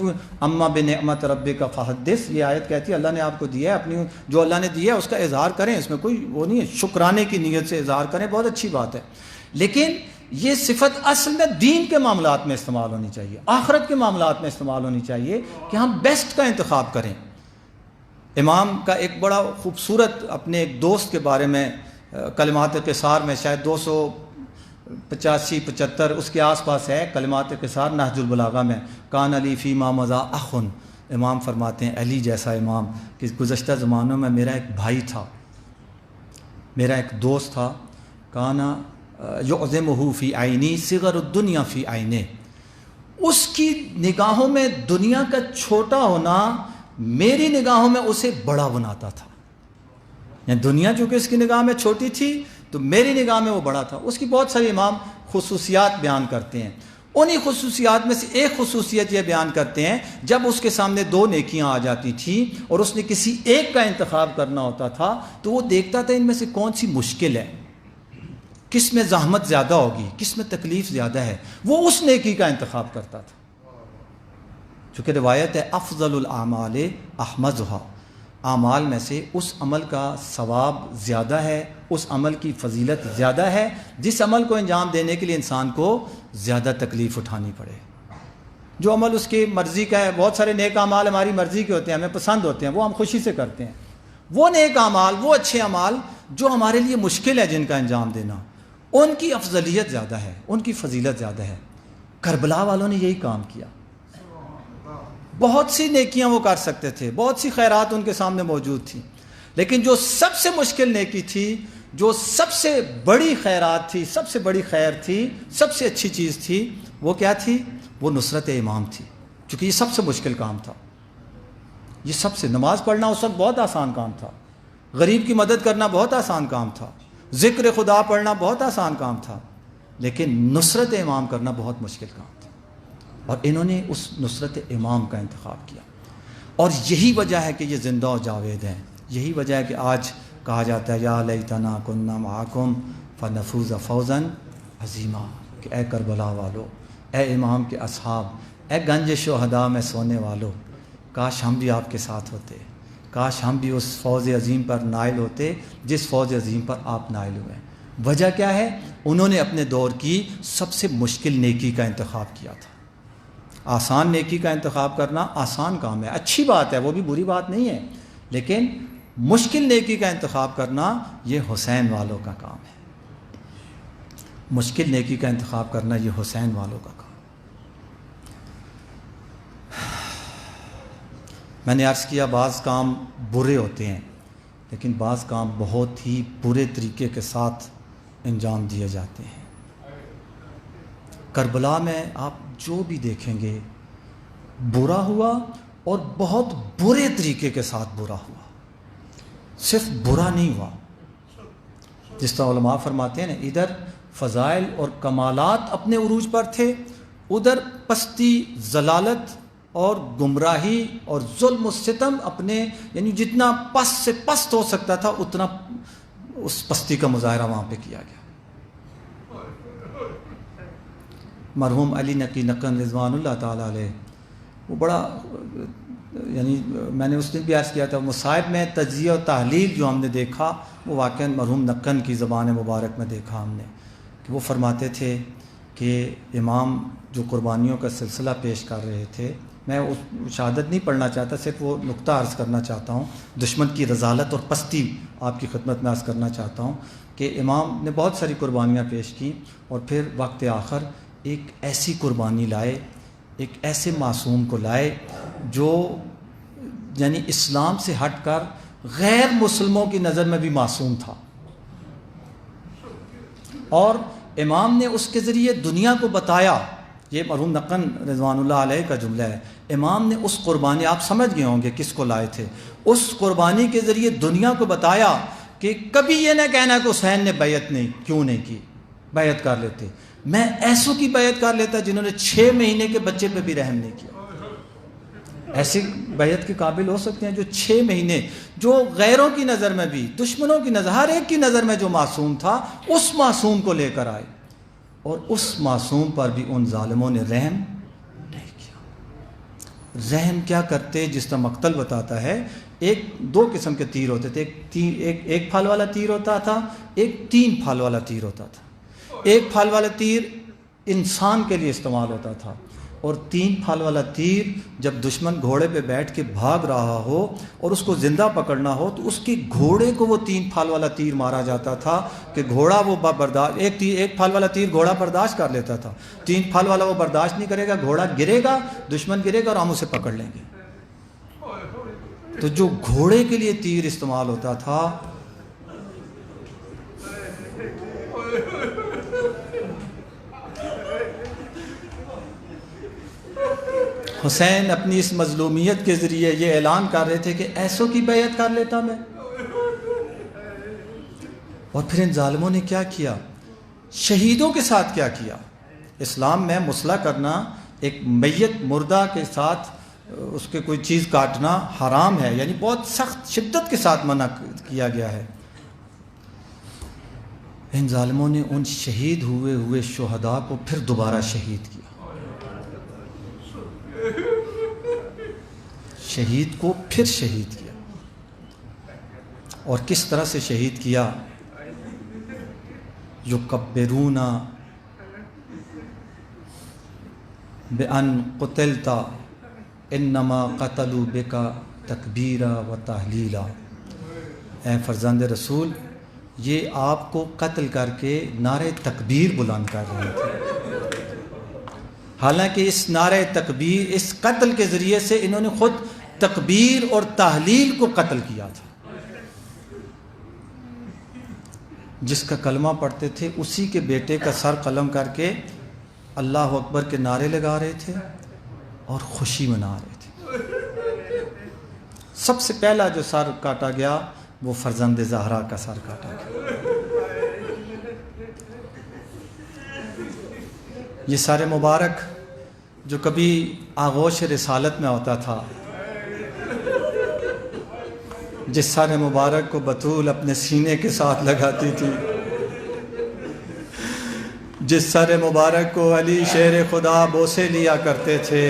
اما بنعمت ربک فحدث، یہ آیت کہتی ہے اللہ نے آپ کو دیا ہے، اپنی جو اللہ نے دیا ہے اس کا اظہار کریں، اس میں کوئی وہ نہیں ہے، شکرانے کی نیت سے اظہار کریں، بہت اچھی بات ہے، لیکن یہ صفت اصل میں دین کے معاملات میں استعمال ہونی چاہیے، آخرت کے معاملات میں استعمال ہونی چاہیے کہ ہم بیسٹ کا انتخاب کریں۔ امام کا ایک بڑا خوبصورت اپنے ایک دوست کے بارے میں کلمات قصار میں شاید 285-75 اس کے آس پاس ہے، کلمات قصار نہج البلاغہ میں، کان علی فیما مضا اخن، امام فرماتے ہیں علی جیسا امام کہ گزشتہ زمانوں میں میرا ایک بھائی تھا، میرا ایک دوست تھا، کانا یعظمہ فی عینی صغر الدنیا فی عینے، اس کی نگاہوں میں دنیا کا چھوٹا ہونا میری نگاہوں میں اسے بڑا بناتا تھا، یعنی دنیا چونکہ اس کی نگاہ میں چھوٹی تھی تو میری نگاہ میں وہ بڑا تھا۔ اس کی بہت ساری امام خصوصیات بیان کرتے ہیں، انہی خصوصیات میں سے ایک خصوصیت یہ بیان کرتے ہیں جب اس کے سامنے دو نیکیاں آ جاتی تھیں اور اس نے کسی ایک کا انتخاب کرنا ہوتا تھا تو وہ دیکھتا تھا ان میں سے کون سی مشکل ہے، کس میں زحمت زیادہ ہوگی، کس میں تکلیف زیادہ ہے، وہ اس نیکی کا انتخاب کرتا تھا۔ چونکہ روایت ہے افضل الاعمال احمدھا، اعمال میں سے اس عمل کا ثواب زیادہ ہے، اس عمل کی فضیلت زیادہ ہے جس عمل کو انجام دینے کے لیے انسان کو زیادہ تکلیف اٹھانی پڑے، جو عمل اس کی مرضی کا ہے۔ بہت سارے نیک اعمال ہماری مرضی کے ہوتے ہیں، ہمیں پسند ہوتے ہیں، وہ ہم خوشی سے کرتے ہیں۔ وہ نیک اعمال، وہ اچھے اعمال جو ہمارے لیے مشکل ہے جن کا انجام دینا، ان کی افضلیت زیادہ ہے، ان کی فضیلت زیادہ ہے۔ کربلا والوں نے یہی کام کیا، بہت سی نیکیاں وہ کر سکتے تھے، بہت سی خیرات ان کے سامنے موجود تھی، لیکن جو سب سے مشکل نیکی تھی، جو سب سے بڑی خیرات تھی، سب سے بڑی خیر تھی، سب سے اچھی چیز تھی، وہ کیا تھی؟ وہ نصرت امام تھی، چونکہ یہ سب سے مشکل کام تھا۔ یہ سب سے، نماز پڑھنا اس وقت بہت آسان کام تھا، غریب کی مدد کرنا بہت آسان کام تھا، ذکر خدا پڑھنا بہت آسان کام تھا، لیکن نصرت امام کرنا بہت مشکل کام تھا، اور انہوں نے اس نصرت امام کا انتخاب کیا۔ اور یہی وجہ ہے کہ یہ زندہ و جاوید ہیں، یہی وجہ ہے کہ آج کہا جاتا ہے یا لیتنا کننا معکم فنفوز فوزا عظیما، کہ اے کربلا والو، اے امام کے اصحاب، اے گنج شہداء میں سونے والو، کاش ہم بھی آپ کے ساتھ ہوتے، کاش ہم بھی اس فوز عظیم پر نائل ہوتے جس فوز عظیم پر آپ نائل ہوئے۔ وجہ کیا ہے؟ انہوں نے اپنے دور کی سب سے مشکل نیکی کا انتخاب کیا تھا۔ آسان نیکی کا انتخاب کرنا آسان کام ہے، اچھی بات ہے، وہ بھی بری بات نہیں ہے، لیکن مشکل نیکی کا انتخاب کرنا یہ حسین والوں کا کام ہے، مشکل نیکی کا انتخاب کرنا یہ حسین والوں کا کام۔ میں نے عرض کیا بعض کام برے ہوتے ہیں، لیکن بعض کام بہت ہی برے طریقے کے ساتھ انجام دیے جاتے ہیں۔ کربلا میں آپ جو بھی دیکھیں گے برا ہوا، اور بہت برے طریقے کے ساتھ برا ہوا، صرف برا نہیں ہوا۔ جس طرح علماء فرماتے ہیں نا، ادھر فضائل اور کمالات اپنے عروج پر تھے، ادھر پستی، ضلالت اور گمراہی اور ظلم و ستم اپنے یعنی جتنا پست سے پست ہو سکتا تھا اتنا اس پستی کا مظاہرہ وہاں پہ کیا گیا. مرحوم علی نقی نقن رضوان اللہ تعالیٰ علیہ وہ بڑا یعنی میں نے اس دن بھی عرض کیا تھا مصائب میں تجزیہ و تحلیل جو ہم نے دیکھا وہ واقعاً مرحوم نقن کی زبان مبارک میں دیکھا ہم نے کہ وہ فرماتے تھے کہ امام جو قربانیوں کا سلسلہ پیش کر رہے تھے، میں اس شہادت نہیں پڑھنا چاہتا، صرف وہ نقطہ عرض کرنا چاہتا ہوں، دشمن کی رذالت اور پستی آپ کی خدمت میں عرض کرنا چاہتا ہوں کہ امام نے بہت ساری قربانیاں پیش کیں اور پھر وقت آخر ایک ایسی قربانی لائے، ایک ایسے معصوم کو لائے جو یعنی اسلام سے ہٹ کر غیر مسلموں کی نظر میں بھی معصوم تھا، اور امام نے اس کے ذریعے دنیا کو بتایا. یہ مرحوم نقن رضوان اللہ علیہ کا جملہ ہے. امام نے اس قربانی، آپ سمجھ گئے ہوں گے کس کو لائے تھے، اس قربانی کے ذریعے دنیا کو بتایا کہ کبھی یہ نہ کہنا کہ حسین نے بیعت کیوں نہیں کی، بیعت کر لیتے. میں ایسوں کی بیعت کر لیتا جنہوں نے 6 مہینے کے بچے پہ بھی رحم نہیں کیا. ایسی بیعت کے قابل ہو سکتے ہیں جو 6 مہینے، جو غیروں کی نظر میں بھی، دشمنوں کی نظر، ہر ایک کی نظر میں جو معصوم تھا، اس معصوم کو لے کر آئے اور اس معصوم پر بھی ان ظالموں نے رحم نہیں کیا. رحم کیا کرتے؟ جس طرح مقتل بتاتا ہے، 2 قسم کے تیر ہوتے تھے. ایک پھال والا تیر ہوتا تھا، ایک 3 پھال والا تیر ہوتا تھا. ایک پھال والا تیر انسان کے لیے استعمال ہوتا تھا اور 3 پھال والا تیر جب دشمن گھوڑے پہ بیٹھ کے بھاگ رہا ہو اور اس کو زندہ پکڑنا ہو تو اس کے گھوڑے کو وہ 3 پھال والا تیر مارا جاتا تھا کہ گھوڑا وہ برداشت، ایک پھال والا تیر گھوڑا برداشت کر لیتا تھا، 3 پھال والا وہ برداشت نہیں کرے گا، گھوڑا گرے گا، دشمن گرے گا اور ہم اسے پکڑ لیں گے. تو جو گھوڑے کے لیے تیر استعمال ہوتا تھا، حسین اپنی اس مظلومیت کے ذریعے یہ اعلان کر رہے تھے کہ ایسوں کی بیعت کر لیتا میں. اور پھر ان ظالموں نے کیا کیا، شہیدوں کے ساتھ کیا کیا. اسلام میں مصلح کرنا، ایک میت مردہ کے ساتھ اس کے کوئی چیز کاٹنا حرام ہے، یعنی بہت سخت شدت کے ساتھ منع کیا گیا ہے. ان ظالموں نے ان شہید ہوئے شہداء کو پھر دوبارہ شہید کیا. شہید کو پھر شہید کیا. اور کس طرح سے شہید کیا؟ یکبرون بأن قتلت انما قتلوا بک تکبیرا و تحلیلا. اے فرزند رسول، یہ آپ کو قتل کر کے نعرہ تکبیر بلند کر رہے تھے، حالانکہ اس نعرہ تکبیر، اس قتل کے ذریعے سے انہوں نے خود تکبیر اور تحلیل کو قتل کیا تھا. جس کا کلمہ پڑھتے تھے اسی کے بیٹے کا سر قلم کر کے اللہ اکبر کے نعرے لگا رہے تھے اور خوشی منا رہے تھے. سب سے پہلا جو سر کاٹا گیا وہ فرزند زہرا کا سر کاٹا گیا. یہ سارے مبارک جو کبھی آغوش رسالت میں ہوتا تھا، جس سارے مبارک کو بطول اپنے سینے کے ساتھ لگاتی تھی، جس سارے مبارک کو علی شیر خدا بوسے لیا کرتے تھے،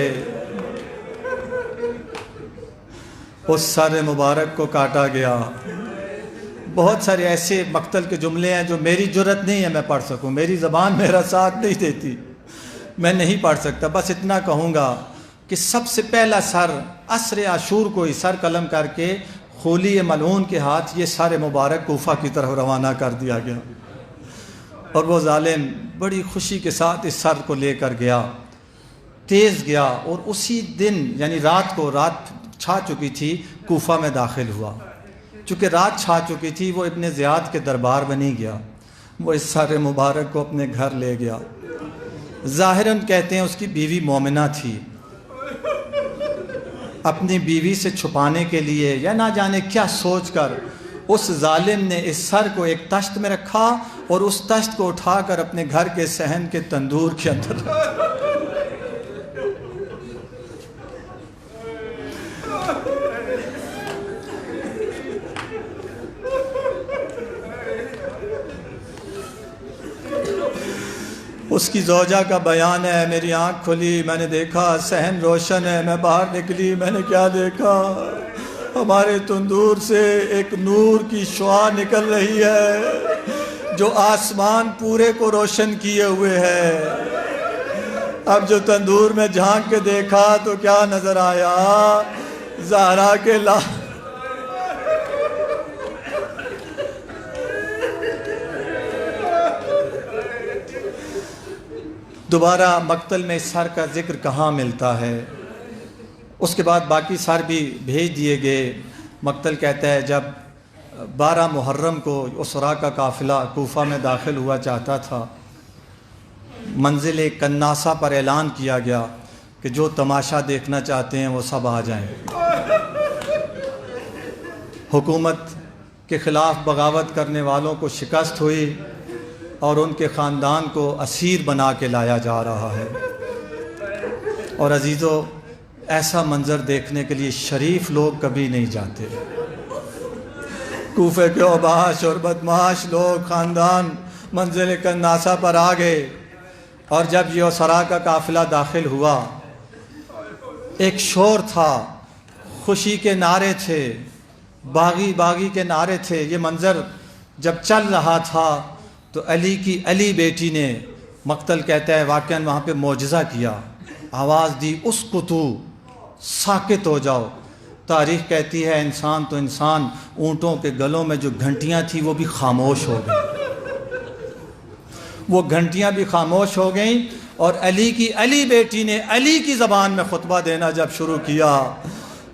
اس سارے مبارک کو کاٹا گیا. بہت سارے ایسے مقتل کے جملے ہیں جو میری جرت نہیں ہے میں پڑھ سکوں، میری زبان میرا ساتھ نہیں دیتی، میں نہیں پڑھ سکتا. بس اتنا کہوں گا کہ سب سے پہلا سر عصر عاشور کو ہی سر قلم کر کے خولی ملعون کے ہاتھ یہ سارے مبارک کوفہ کی طرف روانہ کر دیا گیا، اور وہ ظالم بڑی خوشی کے ساتھ اس سر کو لے کر گیا، تیز گیا، اور اسی دن یعنی رات کو، رات چھا چکی تھی، کوفہ میں داخل ہوا. چونکہ رات چھا چکی تھی وہ ابن زیاد کے دربار میں نہیں گیا، وہ اس سارے مبارک کو اپنے گھر لے گیا. ظاہراً کہتے ہیں اس کی بیوی مومنہ تھی، اپنی بیوی سے چھپانے کے لیے یا نہ جانے کیا سوچ کر اس ظالم نے اس سر کو ایک تشت میں رکھا اور اس تشت کو اٹھا کر اپنے گھر کے صحن کے تندور کے اندر رکھا. اس کی زوجہ کا بیان ہے، میری آنکھ کھلی، میں نے دیکھا صحن روشن ہے، میں باہر نکلی، میں نے کیا دیکھا؟ ہمارے تندور سے ایک نور کی شعاع نکل رہی ہے جو آسمان پورے کو روشن کیے ہوئے ہے۔ اب جو تندور میں جھانک کے دیکھا تو کیا نظر آیا؟ زہرا کے دوبارہ مقتل میں سر کا ذکر کہاں ملتا ہے؟ اس کے بعد باقی سر بھی بھیج دیے گئے۔ مقتل کہتا ہے جب 12 محرم کو اسرا کا قافلہ کوفہ میں داخل ہوا چاہتا تھا، منزل کناسہ پر اعلان کیا گیا کہ جو تماشا دیکھنا چاہتے ہیں وہ سب آ جائیں۔ حکومت کے خلاف بغاوت کرنے والوں کو شکست ہوئی اور ان کے خاندان کو اسیر بنا کے لایا جا رہا ہے۔ اور عزیزو، ایسا منظر دیکھنے کے لیے شریف لوگ کبھی نہیں جاتے۔ کوفے کے اوباش اور بدماش لوگ، خاندان منزل کناسہ پر آ گئے، اور جب یہ اسرا کا قافلہ داخل ہوا، ایک شور تھا، خوشی کے نعرے تھے، باغی باغی کے نعرے تھے۔ یہ منظر جب چل رہا تھا تو علی کی علی بیٹی نے، مقتل کہتا ہے واقعاً وہاں پہ معجزہ کیا، آواز دی اسکتو، ساکت ہو جاؤ۔ تاریخ کہتی ہے انسان تو انسان، اونٹوں کے گلوں میں جو گھنٹیاں تھیں وہ بھی خاموش ہو گئیں، وہ گھنٹیاں بھی خاموش ہو گئیں۔ اور علی کی علی بیٹی نے علی کی زبان میں خطبہ دینا جب شروع کیا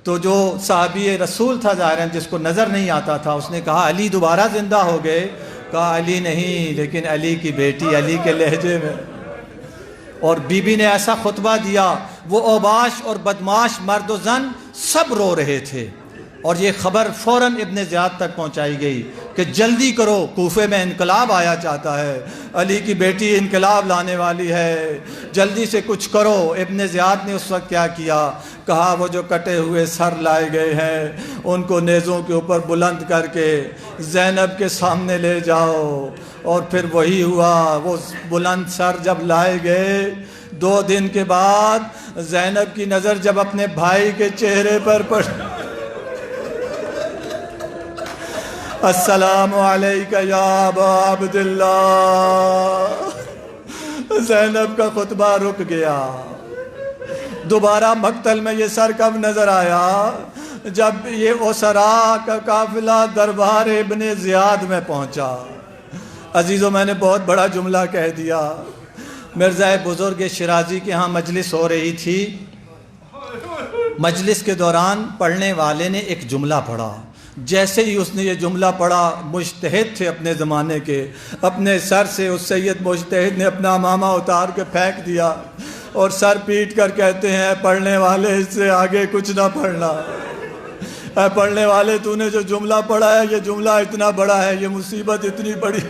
تو جو صحابی رسول تھا ظاہراً جس کو نظر نہیں آتا تھا، اس نے کہا علی دوبارہ زندہ ہو گئے؟ کہا علی نہیں، لیکن علی کی بیٹی، علی کے لہجے میں۔ اور بی بی نے ایسا خطبہ دیا، وہ اوباش اور بدماش مرد و زن سب رو رہے تھے، اور یہ خبر فوراً ابن زیاد تک پہنچائی گئی کہ جلدی کرو، کوفے میں انقلاب آیا چاہتا ہے، علی کی بیٹی انقلاب لانے والی ہے، جلدی سے کچھ کرو۔ ابن زیاد نے اس وقت کیا کیا؟ کہا وہ جو کٹے ہوئے سر لائے گئے ہیں ان کو نیزوں کے اوپر بلند کر کے زینب کے سامنے لے جاؤ۔ اور پھر وہی ہوا، وہ بلند سر جب لائے گئے، 2 دن کے بعد زینب کی نظر جب اپنے بھائی کے چہرے پر پڑ، السلام علیکہ یا ابا عبداللہ، زینب کا خطبہ رک گیا۔ دوبارہ مقتل میں یہ سر کب نظر آیا؟ جب یہ اسرا کا قافلہ دربار ابن زیاد میں پہنچا۔ عزیزو، میں نے بہت بڑا جملہ کہہ دیا۔ مرزا بزرگ شیرازی کے ہاں مجلس ہو رہی تھی، مجلس کے دوران پڑھنے والے نے ایک جملہ پڑھا، جیسے ہی اس نے یہ جملہ پڑھا، مجتہد تھے اپنے زمانے کے، اپنے سر سے اس سید مجتہد نے اپنا امامہ اتار کے پھینک دیا اور سر پیٹ کر کہتے ہیں پڑھنے والے اس سے آگے کچھ نہ پڑھنا۔ اے پڑھنے والے، تو نے جو جملہ پڑھا ہے یہ جملہ اتنا بڑا ہے، یہ مصیبت اتنی بڑی،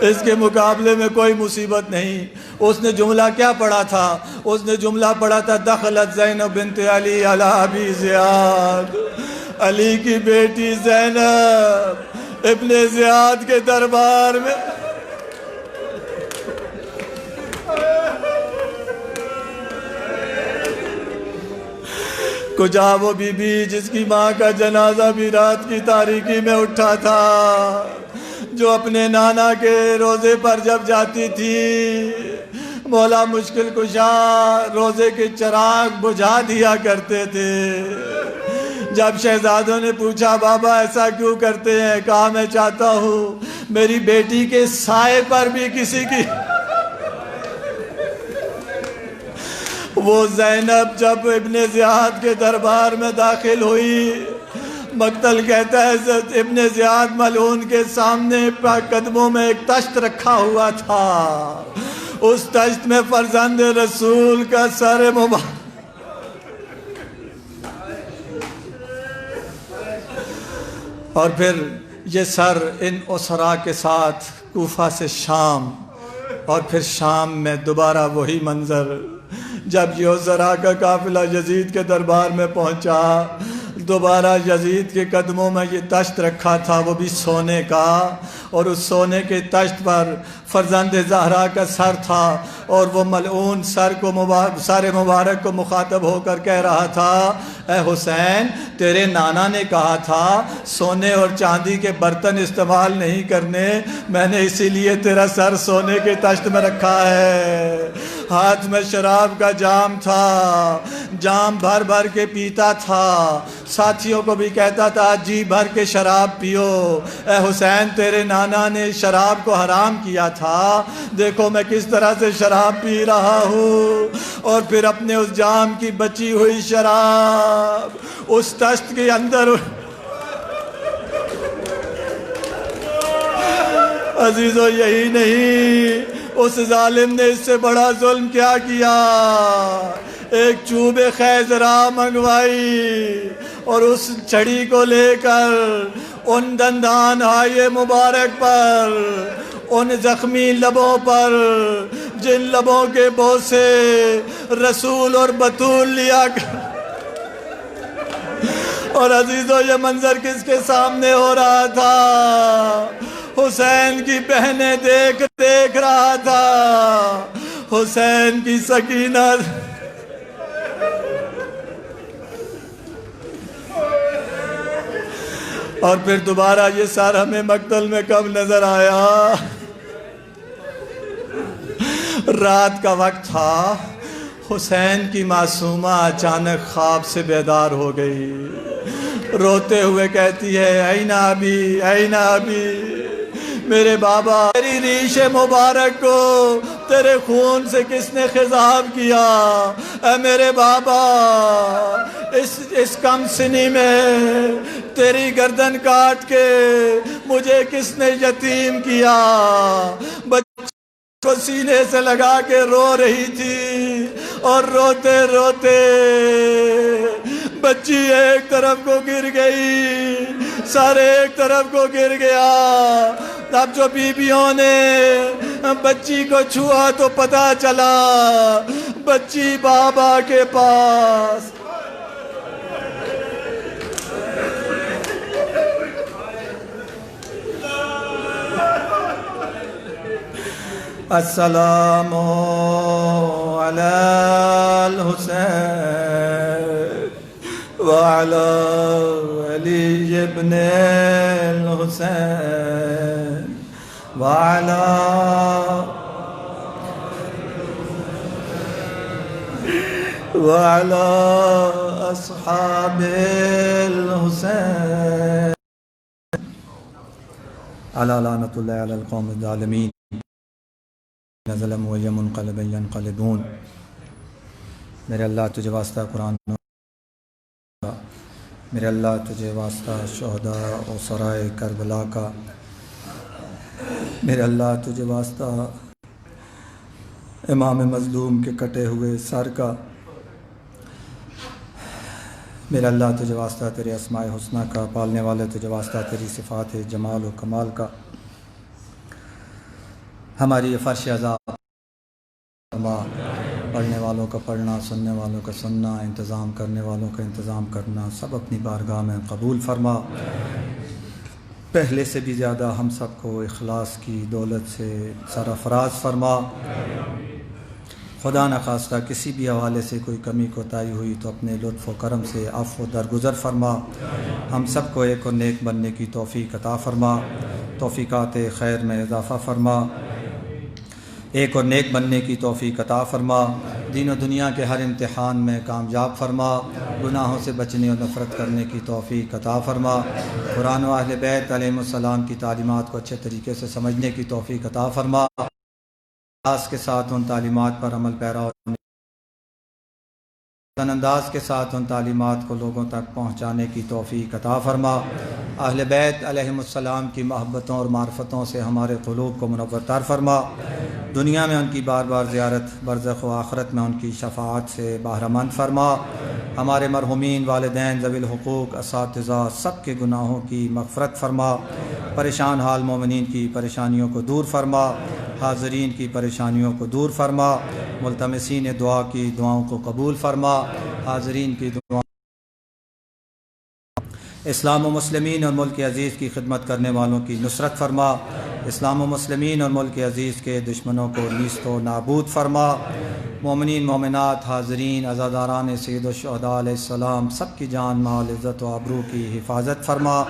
اس کے مقابلے میں کوئی مصیبت نہیں۔ اس نے جملہ کیا پڑھا تھا؟ اس نے جملہ پڑھا تھا دخلت زینب بنت علی علی ابی زیاد، علی کی بیٹی زینب ابن زیاد کے دربار میں۔ کجا وہ بی بی جس کی ماں کا جنازہ بھی رات کی تاریکی میں اٹھا تھا، جو اپنے نانا کے روزے پر جب جاتی تھی، مولا مشکل کشا روزے کے چراغ بجھا دیا کرتے تھے۔ جب شہزادوں نے پوچھا بابا ایسا کیوں کرتے ہیں؟ کہا میں چاہتا ہوں میری بیٹی کے سائے پر بھی کسی کی۔ وہ زینب جب ابن زیاد کے دربار میں داخل ہوئی، مقتل کہتا ہے ابن زیاد ملعون کے سامنے قدموں میں ایک تشت رکھا ہوا تھا، اس تشت میں فرزند رسول کا سر مبارک، اور پھر یہ سر ان اسرا کے ساتھ کوفہ سے شام، اور پھر شام میں دوبارہ وہی منظر۔ جب یہ اسرا کا قافلہ یزید کے دربار میں پہنچا، دوبارہ یزید کے قدموں میں یہ تشت رکھا تھا، وہ بھی سونے کا، اور اس سونے کے تشت پر فرزند زہرا کا سر تھا، اور وہ ملعون سر مبارک کو مخاطب ہو کر کہہ رہا تھا، اے حسین، تیرے نانا نے کہا تھا سونے اور چاندی کے برتن استعمال نہیں کرنے، میں نے اسی لیے تیرا سر سونے کے تشت میں رکھا ہے۔ ہاتھ میں شراب کا جام تھا، جام بھر بھر کے پیتا تھا، ساتھیوں کو بھی کہتا تھا جی بھر کے شراب پیو۔ اے حسین، تیرے نانا نے شراب کو حرام کیا تھا، دیکھو میں کس طرح سے شراب پی رہا ہوں، اور پھر اپنے اس جام کی بچی ہوئی شراب اس تشت کے اندر۔ عزیزو، یہی نہیں، اس ظالم نے اس سے بڑا ظلم کیا کیا، ایک چوب خیزرا منگوائی، اور اس چھڑی کو لے کر ان دندان ہائے مبارک پر، ان زخمی لبوں پر، جن لبوں کے بوسے رسول اور بطول لیا کر۔ اور عزیزو، یہ منظر کس کے سامنے ہو رہا تھا؟ حسین کی بہنیں دیکھ رہا تھا، حسین کی سکینہ۔ اور پھر دوبارہ یہ سر ہمیں مقتل میں کب نظر آیا؟ رات کا وقت تھا، حسین کی معصومہ اچانک خواب سے بیدار ہو گئی، روتے ہوئے کہتی ہے، این ابی، این ابی، میرے بابا، تیری ریش مبارک کو تیرے خون سے کس نے خضاب کیا؟ اے میرے بابا، اس کم سنی میں تیری گردن کاٹ کے مجھے کس نے یتیم کیا؟ بچوں کو سینے سے لگا کے رو رہی تھی، اور روتے روتے بچی ایک طرف کو گر گئی، سر ایک طرف کو گر گیا۔ اب جو بیویوں نے بچی کو چھوا تو پتہ چلا بچی بابا کے پاس۔ السلام علی الحسین وعلی علی ابن الحسین وعلی اصحاب الحسین علی لعنت اللہ علی القوم الظالمین ظلم و منقلب ینقلبون۔ میرے اللہ تجھے واسطہ قرآن، میرے اللہ تجھے واسطہ شہداء و سرائے کربلا کا، میرے اللہ تجھے واسطہ امام مظلوم کے کٹے ہوئے سر کا، میرے اللہ تجھے واسطہ تیرے اسماء حسنہ کا، پالنے والے تجھے واسطہ تیری صفات جمال و کمال کا، ہماری یہ فرش عذاب فرما، پڑھنے والوں کا پڑھنا، سننے والوں کا سننا، انتظام کرنے والوں کا انتظام کرنا، سب اپنی بارگاہ میں قبول فرما۔ پہلے سے بھی زیادہ ہم سب کو اخلاص کی دولت سے سرفراز فرما۔ خدا نخواستہ کسی بھی حوالے سے کوئی کمی کوتاہی ہوئی تو اپنے لطف و کرم سے عفو و درگزر فرما۔ ہم سب کو ایک اور نیک بننے کی توفیق عطا فرما، توفیقات خیر میں اضافہ فرما، ایک اور نیک بننے کی توفیق عطا فرما، دین و دنیا کے ہر امتحان میں کامیاب فرما، گناہوں سے بچنے اور نفرت کرنے کی توفیق عطا فرما، قرآن و اہل بیت علیہ السلام کی تعلیمات کو اچھے طریقے سے سمجھنے کی توفیق عطا فرما، انداز کے ساتھ ان تعلیمات پر عمل پیرا انداز کے ساتھ ان تعلیمات کو لوگوں تک پہنچانے کی توفیق عطا فرما۔ اہل بیت علیہ السلام کی محبتوں اور معرفتوں سے ہمارے قلوب کو منور تر فرما، دنیا میں ان کی بار بار زیارت، برزخ و آخرت میں ان کی شفاعت سے بہرہ مند فرما، ہمارے مرحومین، والدین، ذوی الحقوق، اساتذہ، سب کے گناہوں کی مغفرت فرما، پریشان حال مومنین کی پریشانیوں کو دور فرما، حاضرین کی پریشانیوں کو دور فرما، ملتمسین دعا کی دعاؤں کو قبول فرما، حاضرین کی دعا اسلام و مسلمین اور ملک عزیز کی خدمت کرنے والوں کی نصرت فرما، اسلام و مسلمین اور ملک عزیز کے دشمنوں کو نیست و نابود فرما۔ مومنین مومنات حاضرین عزاداران سید الشہداء علیہ السلام سب کی جان مال عزت و آبرو کی حفاظت فرما،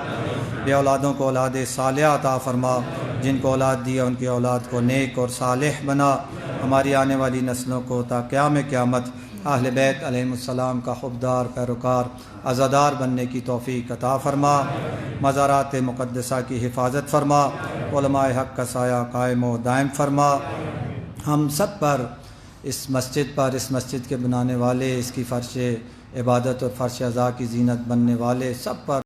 بے اولادوں کو اولاد صالحہ عطا فرما، جن کو اولاد دیا ان کی اولاد کو نیک اور صالح بنا، ہماری آنے والی نسلوں کو تا قیام قیامت اہل بیت علیہم السلام کا حبدار پیروکار عزادار بننے کی توفیق عطا فرما، مزارات مقدسہ کی حفاظت فرما، علماء حق کا سایہ قائم و دائم فرما، ہم سب پر اس مسجد کے بنانے والے، اس کی فرش عبادت اور فرش عزا کی زینت بننے والے سب پر